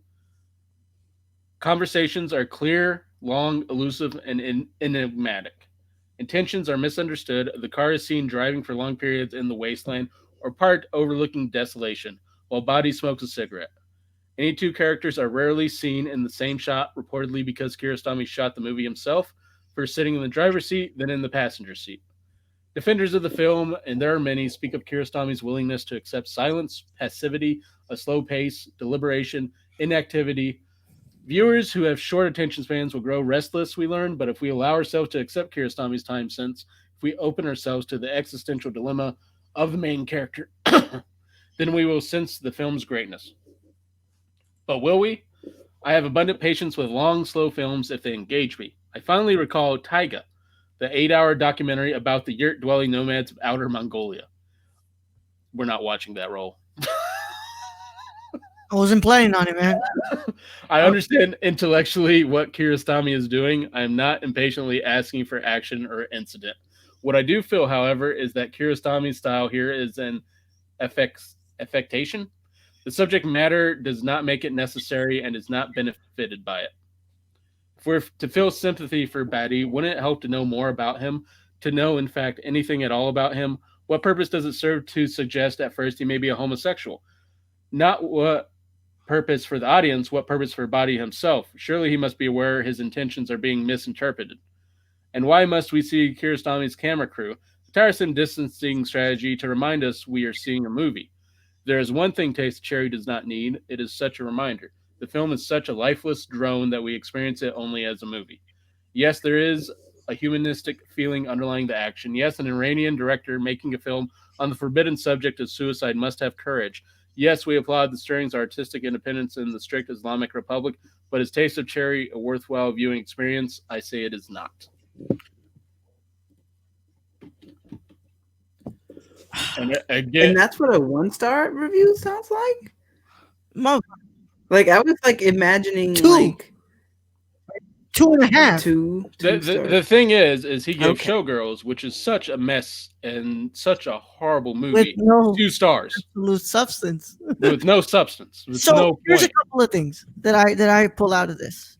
Conversations are clear, long, elusive, and enigmatic. Intentions are misunderstood. The car is seen driving for long periods in the wasteland or parked overlooking desolation, while Badi smokes a cigarette. Any two characters are rarely seen in the same shot, reportedly because Kiarostami shot the movie himself, first sitting in the driver's seat, then in the passenger seat. Defenders of the film, and there are many, speak of Kiarostami's willingness to accept silence, passivity, a slow pace, deliberation, inactivity. Viewers who have short attention spans will grow restless, we learn, but if we allow ourselves to accept Kiarostami's time sense, if we open ourselves to the existential dilemma of the main character, then we will sense the film's greatness. But will we? I have abundant patience with long, slow films if they engage me. I finally recall Taiga, the 8-hour documentary about the yurt-dwelling nomads of outer Mongolia. We're not watching that role. I wasn't planning on it, man. I understand intellectually what Kiarostami is doing. I am not impatiently asking for action or incident. What I do feel, however, is that Kiarostami's style here is an affectation. The subject matter does not make it necessary and is not benefited by it. If we're to feel sympathy for Batty, wouldn't it help to know more about him? To know, in fact, anything at all about him? What purpose does it serve to suggest at first he may be a homosexual? Not what purpose for the audience, what purpose for Batty himself? Surely he must be aware his intentions are being misinterpreted. And why must we see Kiarostami's camera crew? A tiresome distancing strategy to remind us we are seeing a movie. There is one thing Taste Cherry does not need. It is such a reminder. The film is such a lifeless drone that we experience it only as a movie. Yes, there is a humanistic feeling underlying the action. Yes, an Iranian director making a film on the forbidden subject of suicide must have courage. Yes, we applaud the stirrings of artistic independence in the strict Islamic Republic, but is Taste of Cherry a worthwhile viewing experience? I say it is not. And again, And that's what a 1-star review sounds like. Mo- Like I was like imagining 2. like 2.5. two the stars. thing is he gave Okay. Showgirls, which is such a mess and such a horrible With movie, no 2 stars absolute substance. with no substance, with So no here's a point. couple of things that I pull out of this.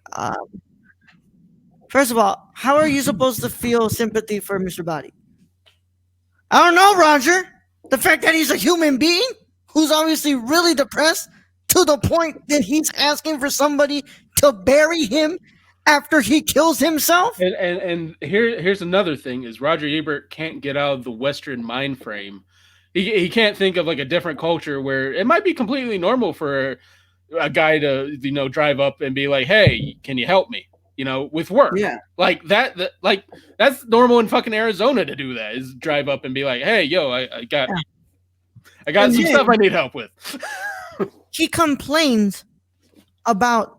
First of all, how are you supposed to feel sympathy for Mr. Body? I don't know, Roger. The fact that he's a human being who's obviously really depressed to the point that he's asking for somebody to bury him after he kills himself. And here's another thing: is Roger Ebert can't get out of the Western mind frame. He can't think of like a different culture where it might be completely normal for a guy to drive up and be like, "Hey, can you help me?" With work. Yeah. Like that like that's normal in fucking Arizona to do that, is drive up and be like, "Hey, yo, I got And some then- stuff I need help with." He complains about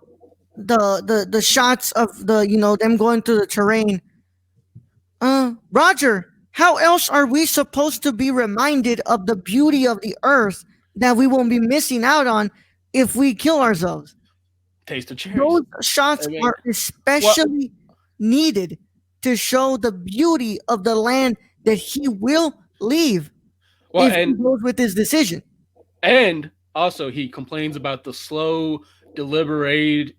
the shots of them going through the terrain. Roger, how else are we supposed to be reminded of the beauty of the earth that we won't be missing out on if we kill ourselves? Taste of cherries. Those shots I mean, are especially needed to show the beauty of the land that he will leave Well, if he and goes with his decision. And also, he complains about the slow, deliberation,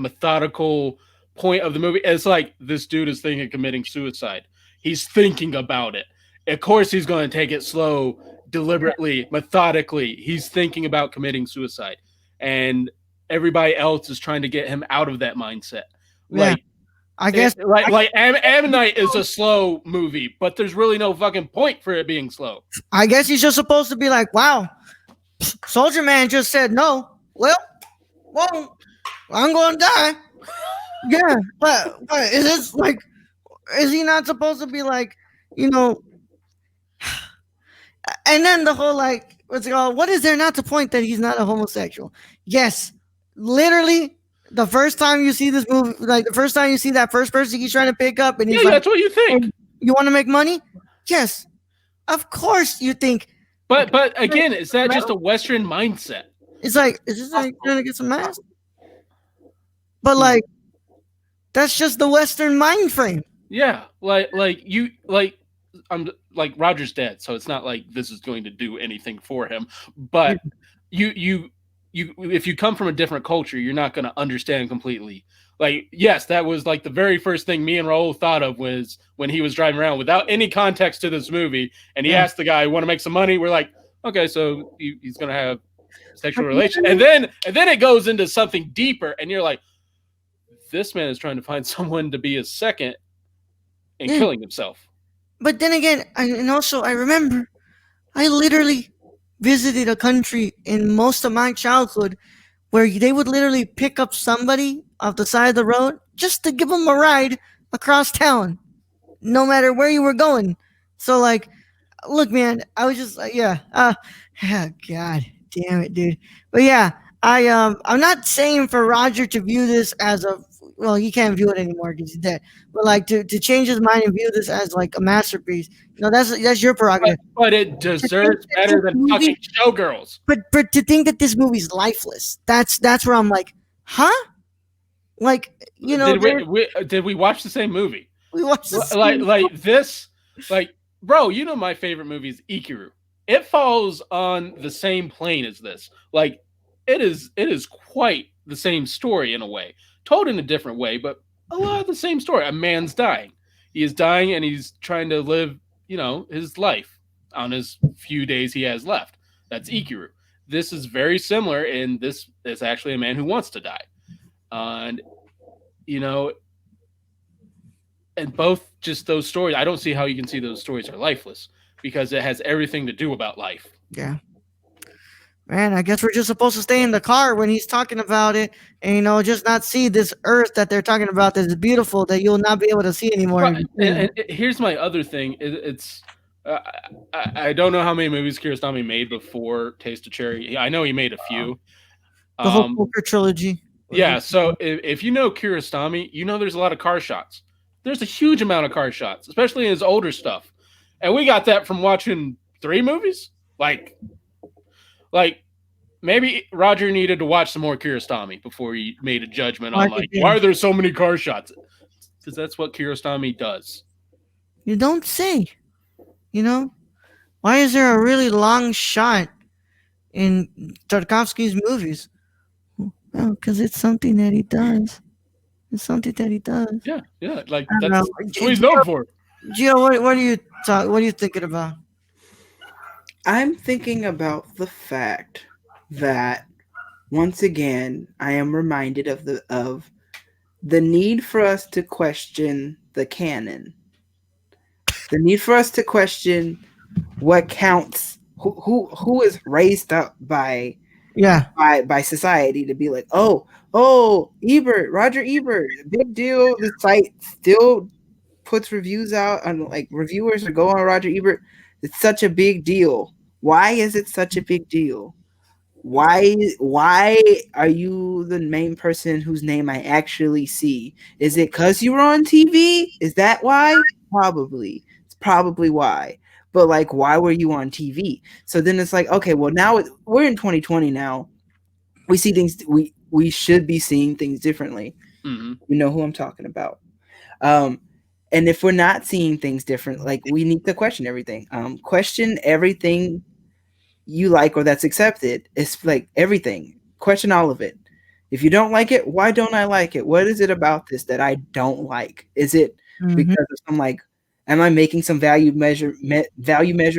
methodical point of the movie. It's like, this dude is thinking of committing suicide. He's thinking about it. Of course, he's going to take it slow, deliberately, methodically. He's thinking about committing suicide. And everybody else is trying to get him out of that mindset. Yeah. Like, I guess Ammonite is a slow movie, but there's really no fucking point for it being slow. he's just supposed to be like, wow, Soldier Man just said no. Well, I'm going to die. Yeah, but is this like, is he not supposed to be like, and then the whole like, what's it called? What is there not to point that he's not a homosexual? Yes, literally, the first time you see this movie, like the first time you see that first person he's trying to pick up, and he's Yeah, like, that's what you think. you want to make money? Yes, of course you think. But again, is that just a Western mindset? It's like, is this like trying to get some ass? But like, that's just the Western mind frame. Yeah, I'm like, Roger's dead, so it's not like this is going to do anything for him. But you if you come from a different culture, you're not going to understand completely. Like, yes, that was like the very first thing me and Raul thought of was when he was driving around without any context to this movie, and he asked the guy, "Want to make some money?" We're like, okay, so he's going to have sexual relations, and then it goes into something deeper, and you're like, this man is trying to find someone to be his second and killing himself. But then again, I remember I literally visited a country in most of my childhood where they would literally pick up somebody off the side of the road just to give them a ride across town, no matter where you were going. So like, look, man, I was just yeah, yeah, God damn it, dude. But yeah, I'm not saying for Roger to view this as a well, he can't view it anymore because he's dead. But like to change his mind and view this as like a masterpiece, that's your prerogative. But it To think deserves that better this than movie, fucking Showgirls. but to think that this movie's lifeless, that's where I'm like, huh? Like Did we watch the same movie? we watched the Like same. like this like bro, you know my favorite movie is Ikiru. It falls on the same plane as this. Like it is quite the same story in a way, told in a different way, but a lot of the same story. A man's dying. He is dying and he's trying to live, his life on his few days he has left. That's Ikiru. This is very similar, and this is actually a man who wants to die. And you know, and both just those stories, I don't see how you can see those stories are lifeless because it has everything to do about life. Yeah. Man, I guess we're just supposed to stay in the car when he's talking about it and, just not see this earth that they're talking about that is beautiful that you'll not be able to see anymore. But, and here's my other thing. It's I don't know how many movies Kiarostami made before Taste of Cherry. I know he made a few. The whole poker trilogy. Yeah, so if you know Kiarostami, you know there's a lot of car shots. There's a huge amount of car shots, especially in his older stuff. And we got that from watching 3 movies. Like maybe Roger needed to watch some more Kiarostami before he made a judgment on why are there so many car shots? Because that's what Kiarostami does. You don't say. Why is there a really long shot in Tarkovsky's movies? Well, because it's something that he does. It's something that he does. Yeah. Like that's what he's known for. Gio, what are you thinking about? I'm thinking about the fact that once again I am reminded of the need for us to question the canon. The need for us to question what counts, who is raised up by society to be like, oh, Ebert, Roger Ebert, big deal. The site still puts reviews out on like reviewers to go on Roger Ebert. It's such a big deal. Why is it such a big deal? Why are you the main person whose name I actually see? Is it because you were on TV? Is that why? Probably. It's probably why. But like, why were you on TV? So then it's like, okay, well now we're in 2020 now. We see things. We should be seeing things differently. Mm-hmm. You know who I'm talking about. And if we're not seeing things different, like we need to question everything. Question everything you like or that's accepted. It's like everything. Question all of it. If you don't like it, why don't I like it? What is it about this that I don't like? Is it because of some like, am I making some value measure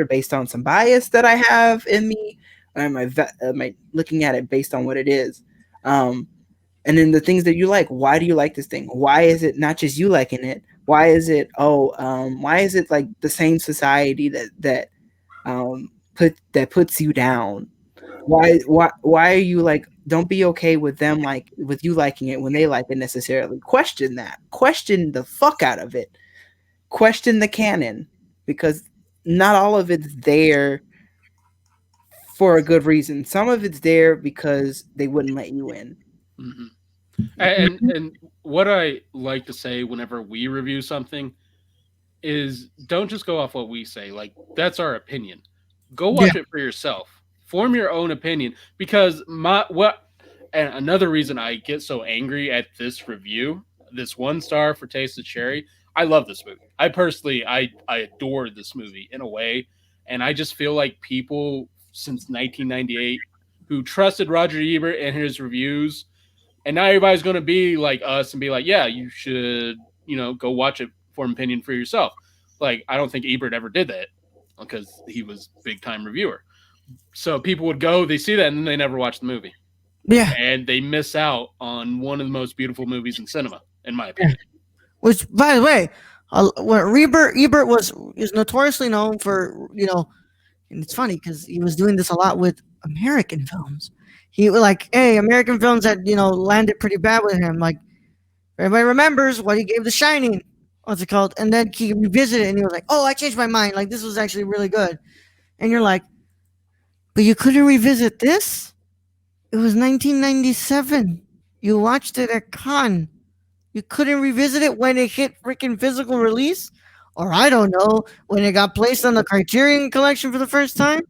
based on some bias that I have in me? Or am I looking at it based on what it is? And then the things that you like, why do you like this thing? Why is it not just you liking it? Why is it why is it like the same society that puts you down? Why are you like, don't be okay with them like with you liking it when they like it necessarily? Question that. Question the fuck out of it. Question the canon, because not all of it's there for a good reason. Some of it's there because they wouldn't let you in. Mm-hmm. And what I like to say whenever we review something is don't just go off what we say. Like, that's our opinion. Go watch it for yourself. Form your own opinion. Because and another reason I get so angry at this review, this 1 star for Taste of Cherry, I love this movie. I personally, I adore this movie in a way. And I just feel like people since 1998 who trusted Roger Ebert and his reviews, and now everybody's going to be like us and be like, yeah, you should, go watch it, form opinion for yourself. Like, I don't think Ebert ever did that because he was a big-time reviewer. So people would go, they see that, and then they never watch the movie. Yeah. And they miss out on one of the most beautiful movies in cinema, in my opinion. Which, by the way, Ebert is notoriously known for, and it's funny because he was doing this a lot with American films. he was like, hey, American films had landed pretty bad with him. Like everybody remembers what he gave The Shining. What's it called? And then he revisited it and he was like, oh, I changed my mind. Like this was actually really good. And you're like, but you couldn't revisit this? It was 1997. You watched it at Cannes. You couldn't revisit it when it hit freaking physical release? Or I don't know, when it got placed on the Criterion Collection for the first time?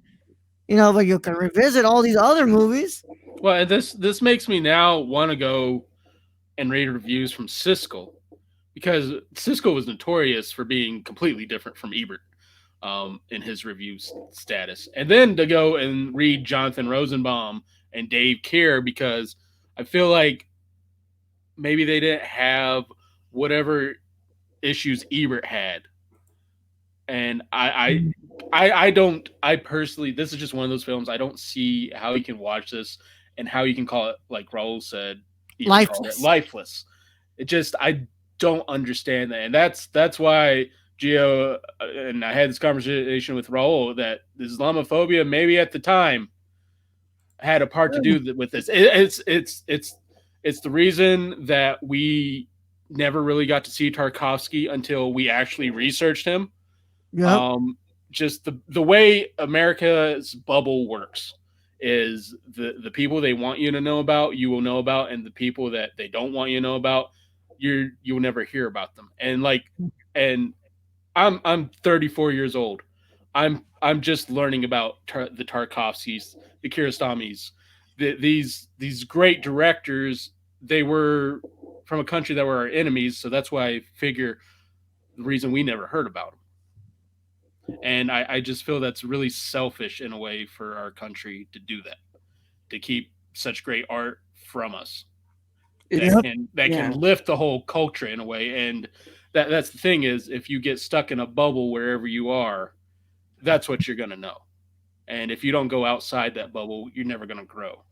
But you can revisit all these other movies. Well, and this makes me now want to go and read reviews from Siskel, because Siskel was notorious for being completely different from Ebert in his review status. And then to go and read Jonathan Rosenbaum and Dave Keir, because I feel like maybe they didn't have whatever issues Ebert had. And I don't, I personally, this is just one of those films. I don't see how you can watch this and how you can call it, like Raul said, Lifeless. Lifeless. It just, I don't understand that. And that's why Gio, and I had this conversation with Raul, that Islamophobia maybe at the time had a part to do with this. It's the reason that we never really got to see Tarkovsky until we actually researched him. Yep. Just the way America's bubble works is the people they want you to know about, you will know about, and the people that they don't want you to know about, you'll never hear about them. And I'm 34 years old. I'm just learning about the Tarkovskys, the Kiarostamis, these great directors. They were from a country that were our enemies, so that's why I figure the reason we never heard about them. And I just feel that's really selfish in a way for our country to do that, to keep such great art from us It's, that can lift the whole culture in a way. And that's the thing, is if you get stuck in a bubble wherever you are, that's what you're going to know. And if you don't go outside that bubble, you're never going to grow.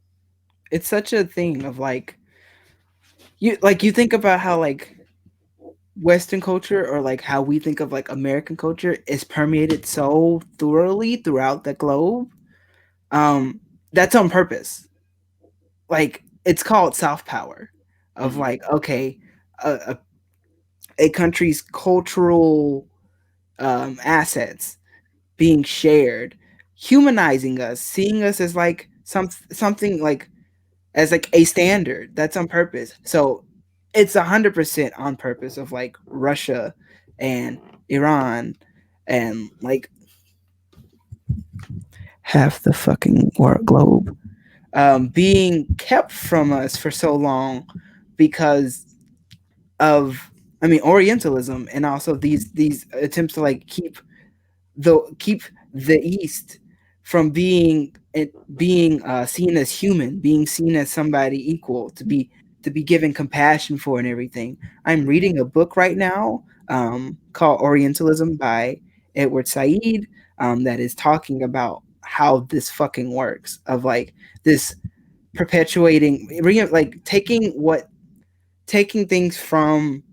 it's such a thing of you think about how Western culture, or how we think of American culture, is permeated so thoroughly throughout the globe. That's on purpose. It's called soft power of okay, a country's cultural assets being shared, humanizing us, seeing us as something as a standard. That's on purpose. So it's 100% on purpose of Russia and Iran and half the fucking world globe being kept from us for so long because of Orientalism, and also these attempts to keep the East from being seen as human, being seen as somebody equal, to be given compassion for and everything. I'm reading a book right now called Orientalism by Edward Said, that is talking about how this fucking works, of this perpetuating, taking things from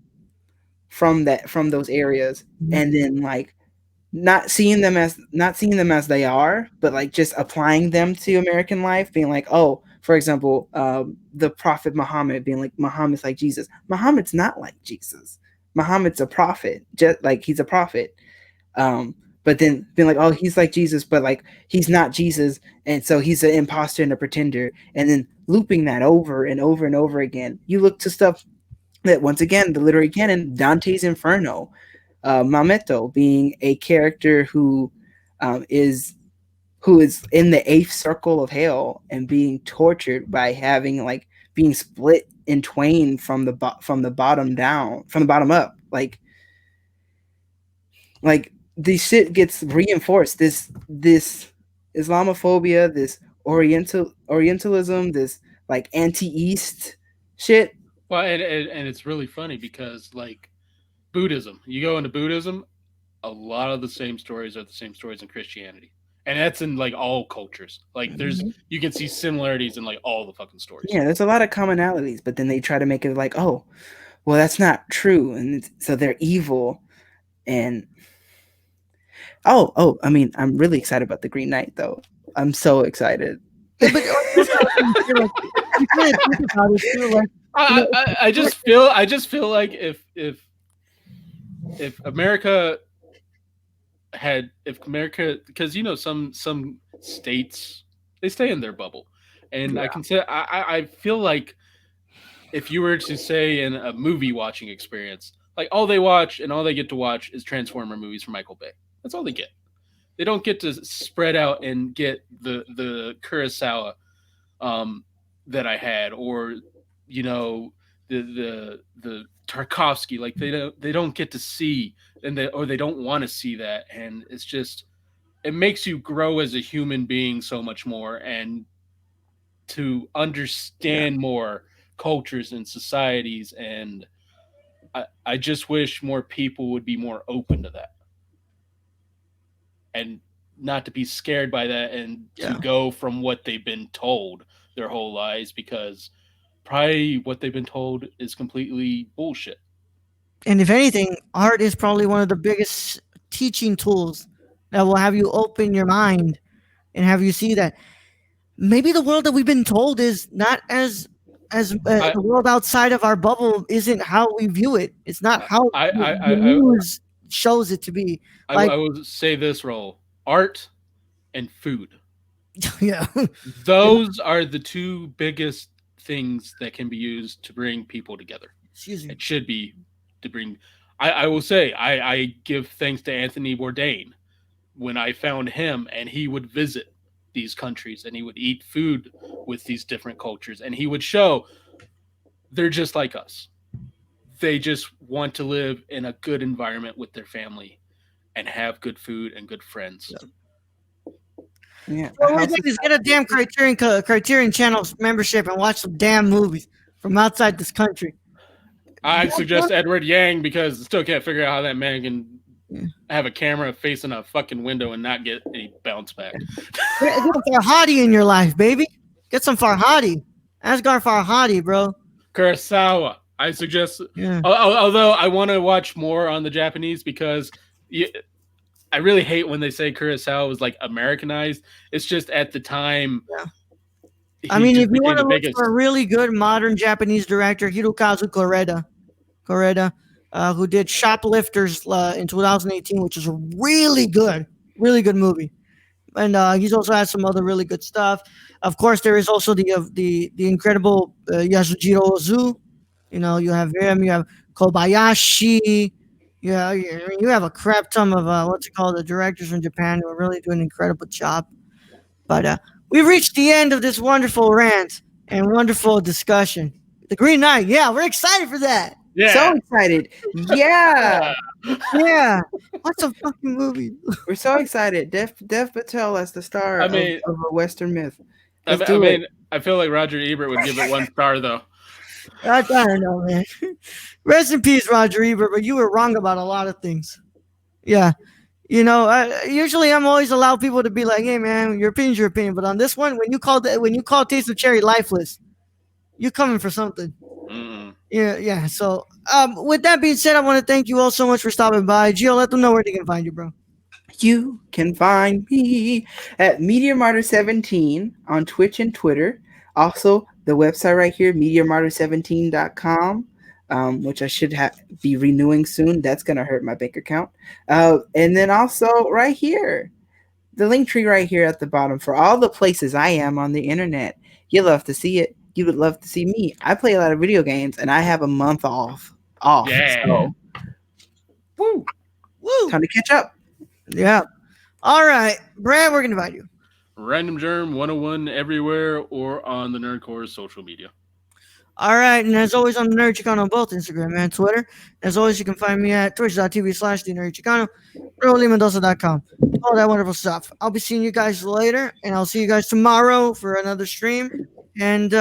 those areas, and then not seeing them as they are, but just applying them to American life, being oh, for example, the Prophet Muhammad, being Muhammad's like Jesus. Muhammad's not like Jesus. Muhammad's a prophet, just he's a prophet. But then being oh, he's like Jesus, but he's not Jesus, and so he's an imposter and a pretender, and then looping that over and over and over again. You look to stuff that, once again, the literary canon, Dante's Inferno, Mametto being a character who is in the 8th circle of hell and being tortured by having being split in twain from the bottom down, from the bottom up. This shit gets reinforced. This Islamophobia, this Orientalism, this anti-East shit. Well, and it's really funny because Buddhism, you go into Buddhism, a lot of the same stories are the same stories in Christianity, and that's in all cultures. There's you can see similarities in all the fucking stories. Yeah, there's a lot of commonalities, but then they try to make it oh, well, that's not true, and so they're evil. And I'm really excited about the Green Knight, though. I'm so excited. But you feel like you kind of think about it too, like I just feel like if America if America, because some states, they stay in their bubble, and I can say I feel like if you were to say in a movie watching experience, like all they watch and all they get to watch is Transformer movies from Michael Bay. That's all they get. They don't get to spread out and get the Kurosawa that I had, or the Tarkovsky. Like they don't get to see, or they don't want to see that, and it's just, it makes you grow as a human being so much more, and to understand more cultures and societies. And I just wish more people would be more open to that, and not to be scared by that, and to go from what they've been told their whole lives, because probably what they've been told is completely bullshit. And if anything, art is probably one of the biggest teaching tools that will have you open your mind and have you see that maybe the world that we've been told is not as I the world outside of our bubble isn't how we view it. It's not how I I the I, I, news shows it to be. Like, I will say this role: art and food. yeah, Those are the two biggest things that can be used to bring people together. excuse me. It should be to bring. I will say I give thanks to Anthony Bourdain when I found him, and he would visit these countries and he would eat food with these different cultures, and he would show they're just like us. They just want to live in a good environment with their family and have good food and good friends. Yeah. What we did is get a damn Criterion Channel membership and watch some damn movies from outside this country. I suggest Edward Yang, because I still can't figure out how that man can have a camera facing a fucking window and not get any bounce back. Get some Farhadi in your life, baby. Get some Farhadi. Asghar Farhadi, bro. Kurosawa. I suggest, Yeah. although I want to watch more on the Japanese, because I really hate when they say Kurosawa was like Americanized. It's just at the time. Yeah. he I mean, just if you became want the to look biggest. for a really good modern Japanese director, Hirokazu Koreda, who did Shoplifters in 2018, which is a really good movie. And he's also had some other really good stuff. Of course, there is also the incredible Yasujiro Ozu. You know, you have him. You have Kobayashi. Yeah, you have a crap ton of what's it called, the directors from Japan who are really doing an incredible job. But we've reached the end of this wonderful rant and wonderful discussion. The Green Knight, yeah, we're excited for that. Yeah. So excited. Yeah. Yeah, what's a fucking movie? We're so excited. Dev Patel as the star I mean- of a Western myth. I Let's do it. mean, I feel like Roger Ebert would give it 1 star, though. I don't know, man. Rest in peace, Roger Ebert, but you were wrong about a lot of things. Yeah. You know, usually I'm always allow people to be like, "Hey, man, your opinion's your opinion." But on this one, when you call Taste of Cherry lifeless, you coming for something. Mm. Yeah. So, with that being said, I want to thank you all so much for stopping by. Gio, let them know where they can find you, bro. You can find me at Meteor Martyr 17 on Twitch and Twitter. Also, the website right here, meteormartyr17.com, which I should be renewing soon. That's going to hurt my bank account. And then also right here, the link tree right here at the bottom for all the places I am on the internet. You love to see it. You would love to see me. I play a lot of video games, and I have a month off. Yeah. So, Woo. time to catch up. Yeah. All right, Brad, we're gonna invite you. Random Germ 101 everywhere, or on the Nerdcore social media. All right, and as always, I'm the Nerd Chicano on both Instagram and Twitter. As always, you can find me at twitch.tv/thenerdchicano, RolyMendoza.com. All that wonderful stuff. I'll be seeing you guys later, and I'll see you guys tomorrow for another stream. And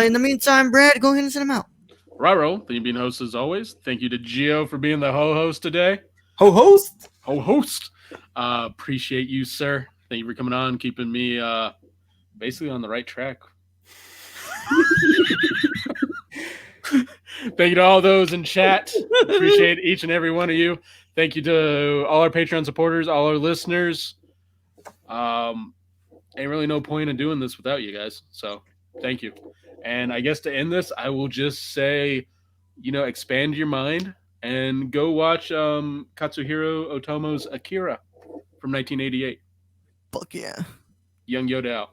in the meantime, Brad, go ahead and send them out. Raro, the being host as always. Thank you to Gio for being the ho-host today. Ho-host. Ho-host. Appreciate you, sir. Thank you for coming on, keeping me basically on the right track. Thank you to all those in chat. Appreciate each and every one of you. Thank you to all our Patreon supporters, all our listeners. Ain't really no point in doing this without you guys. So Thank you. And I guess to end this, I will just say, expand your mind and go watch Katsuhiro Otomo's Akira from 1988. Fuck yeah. Young Yoda out.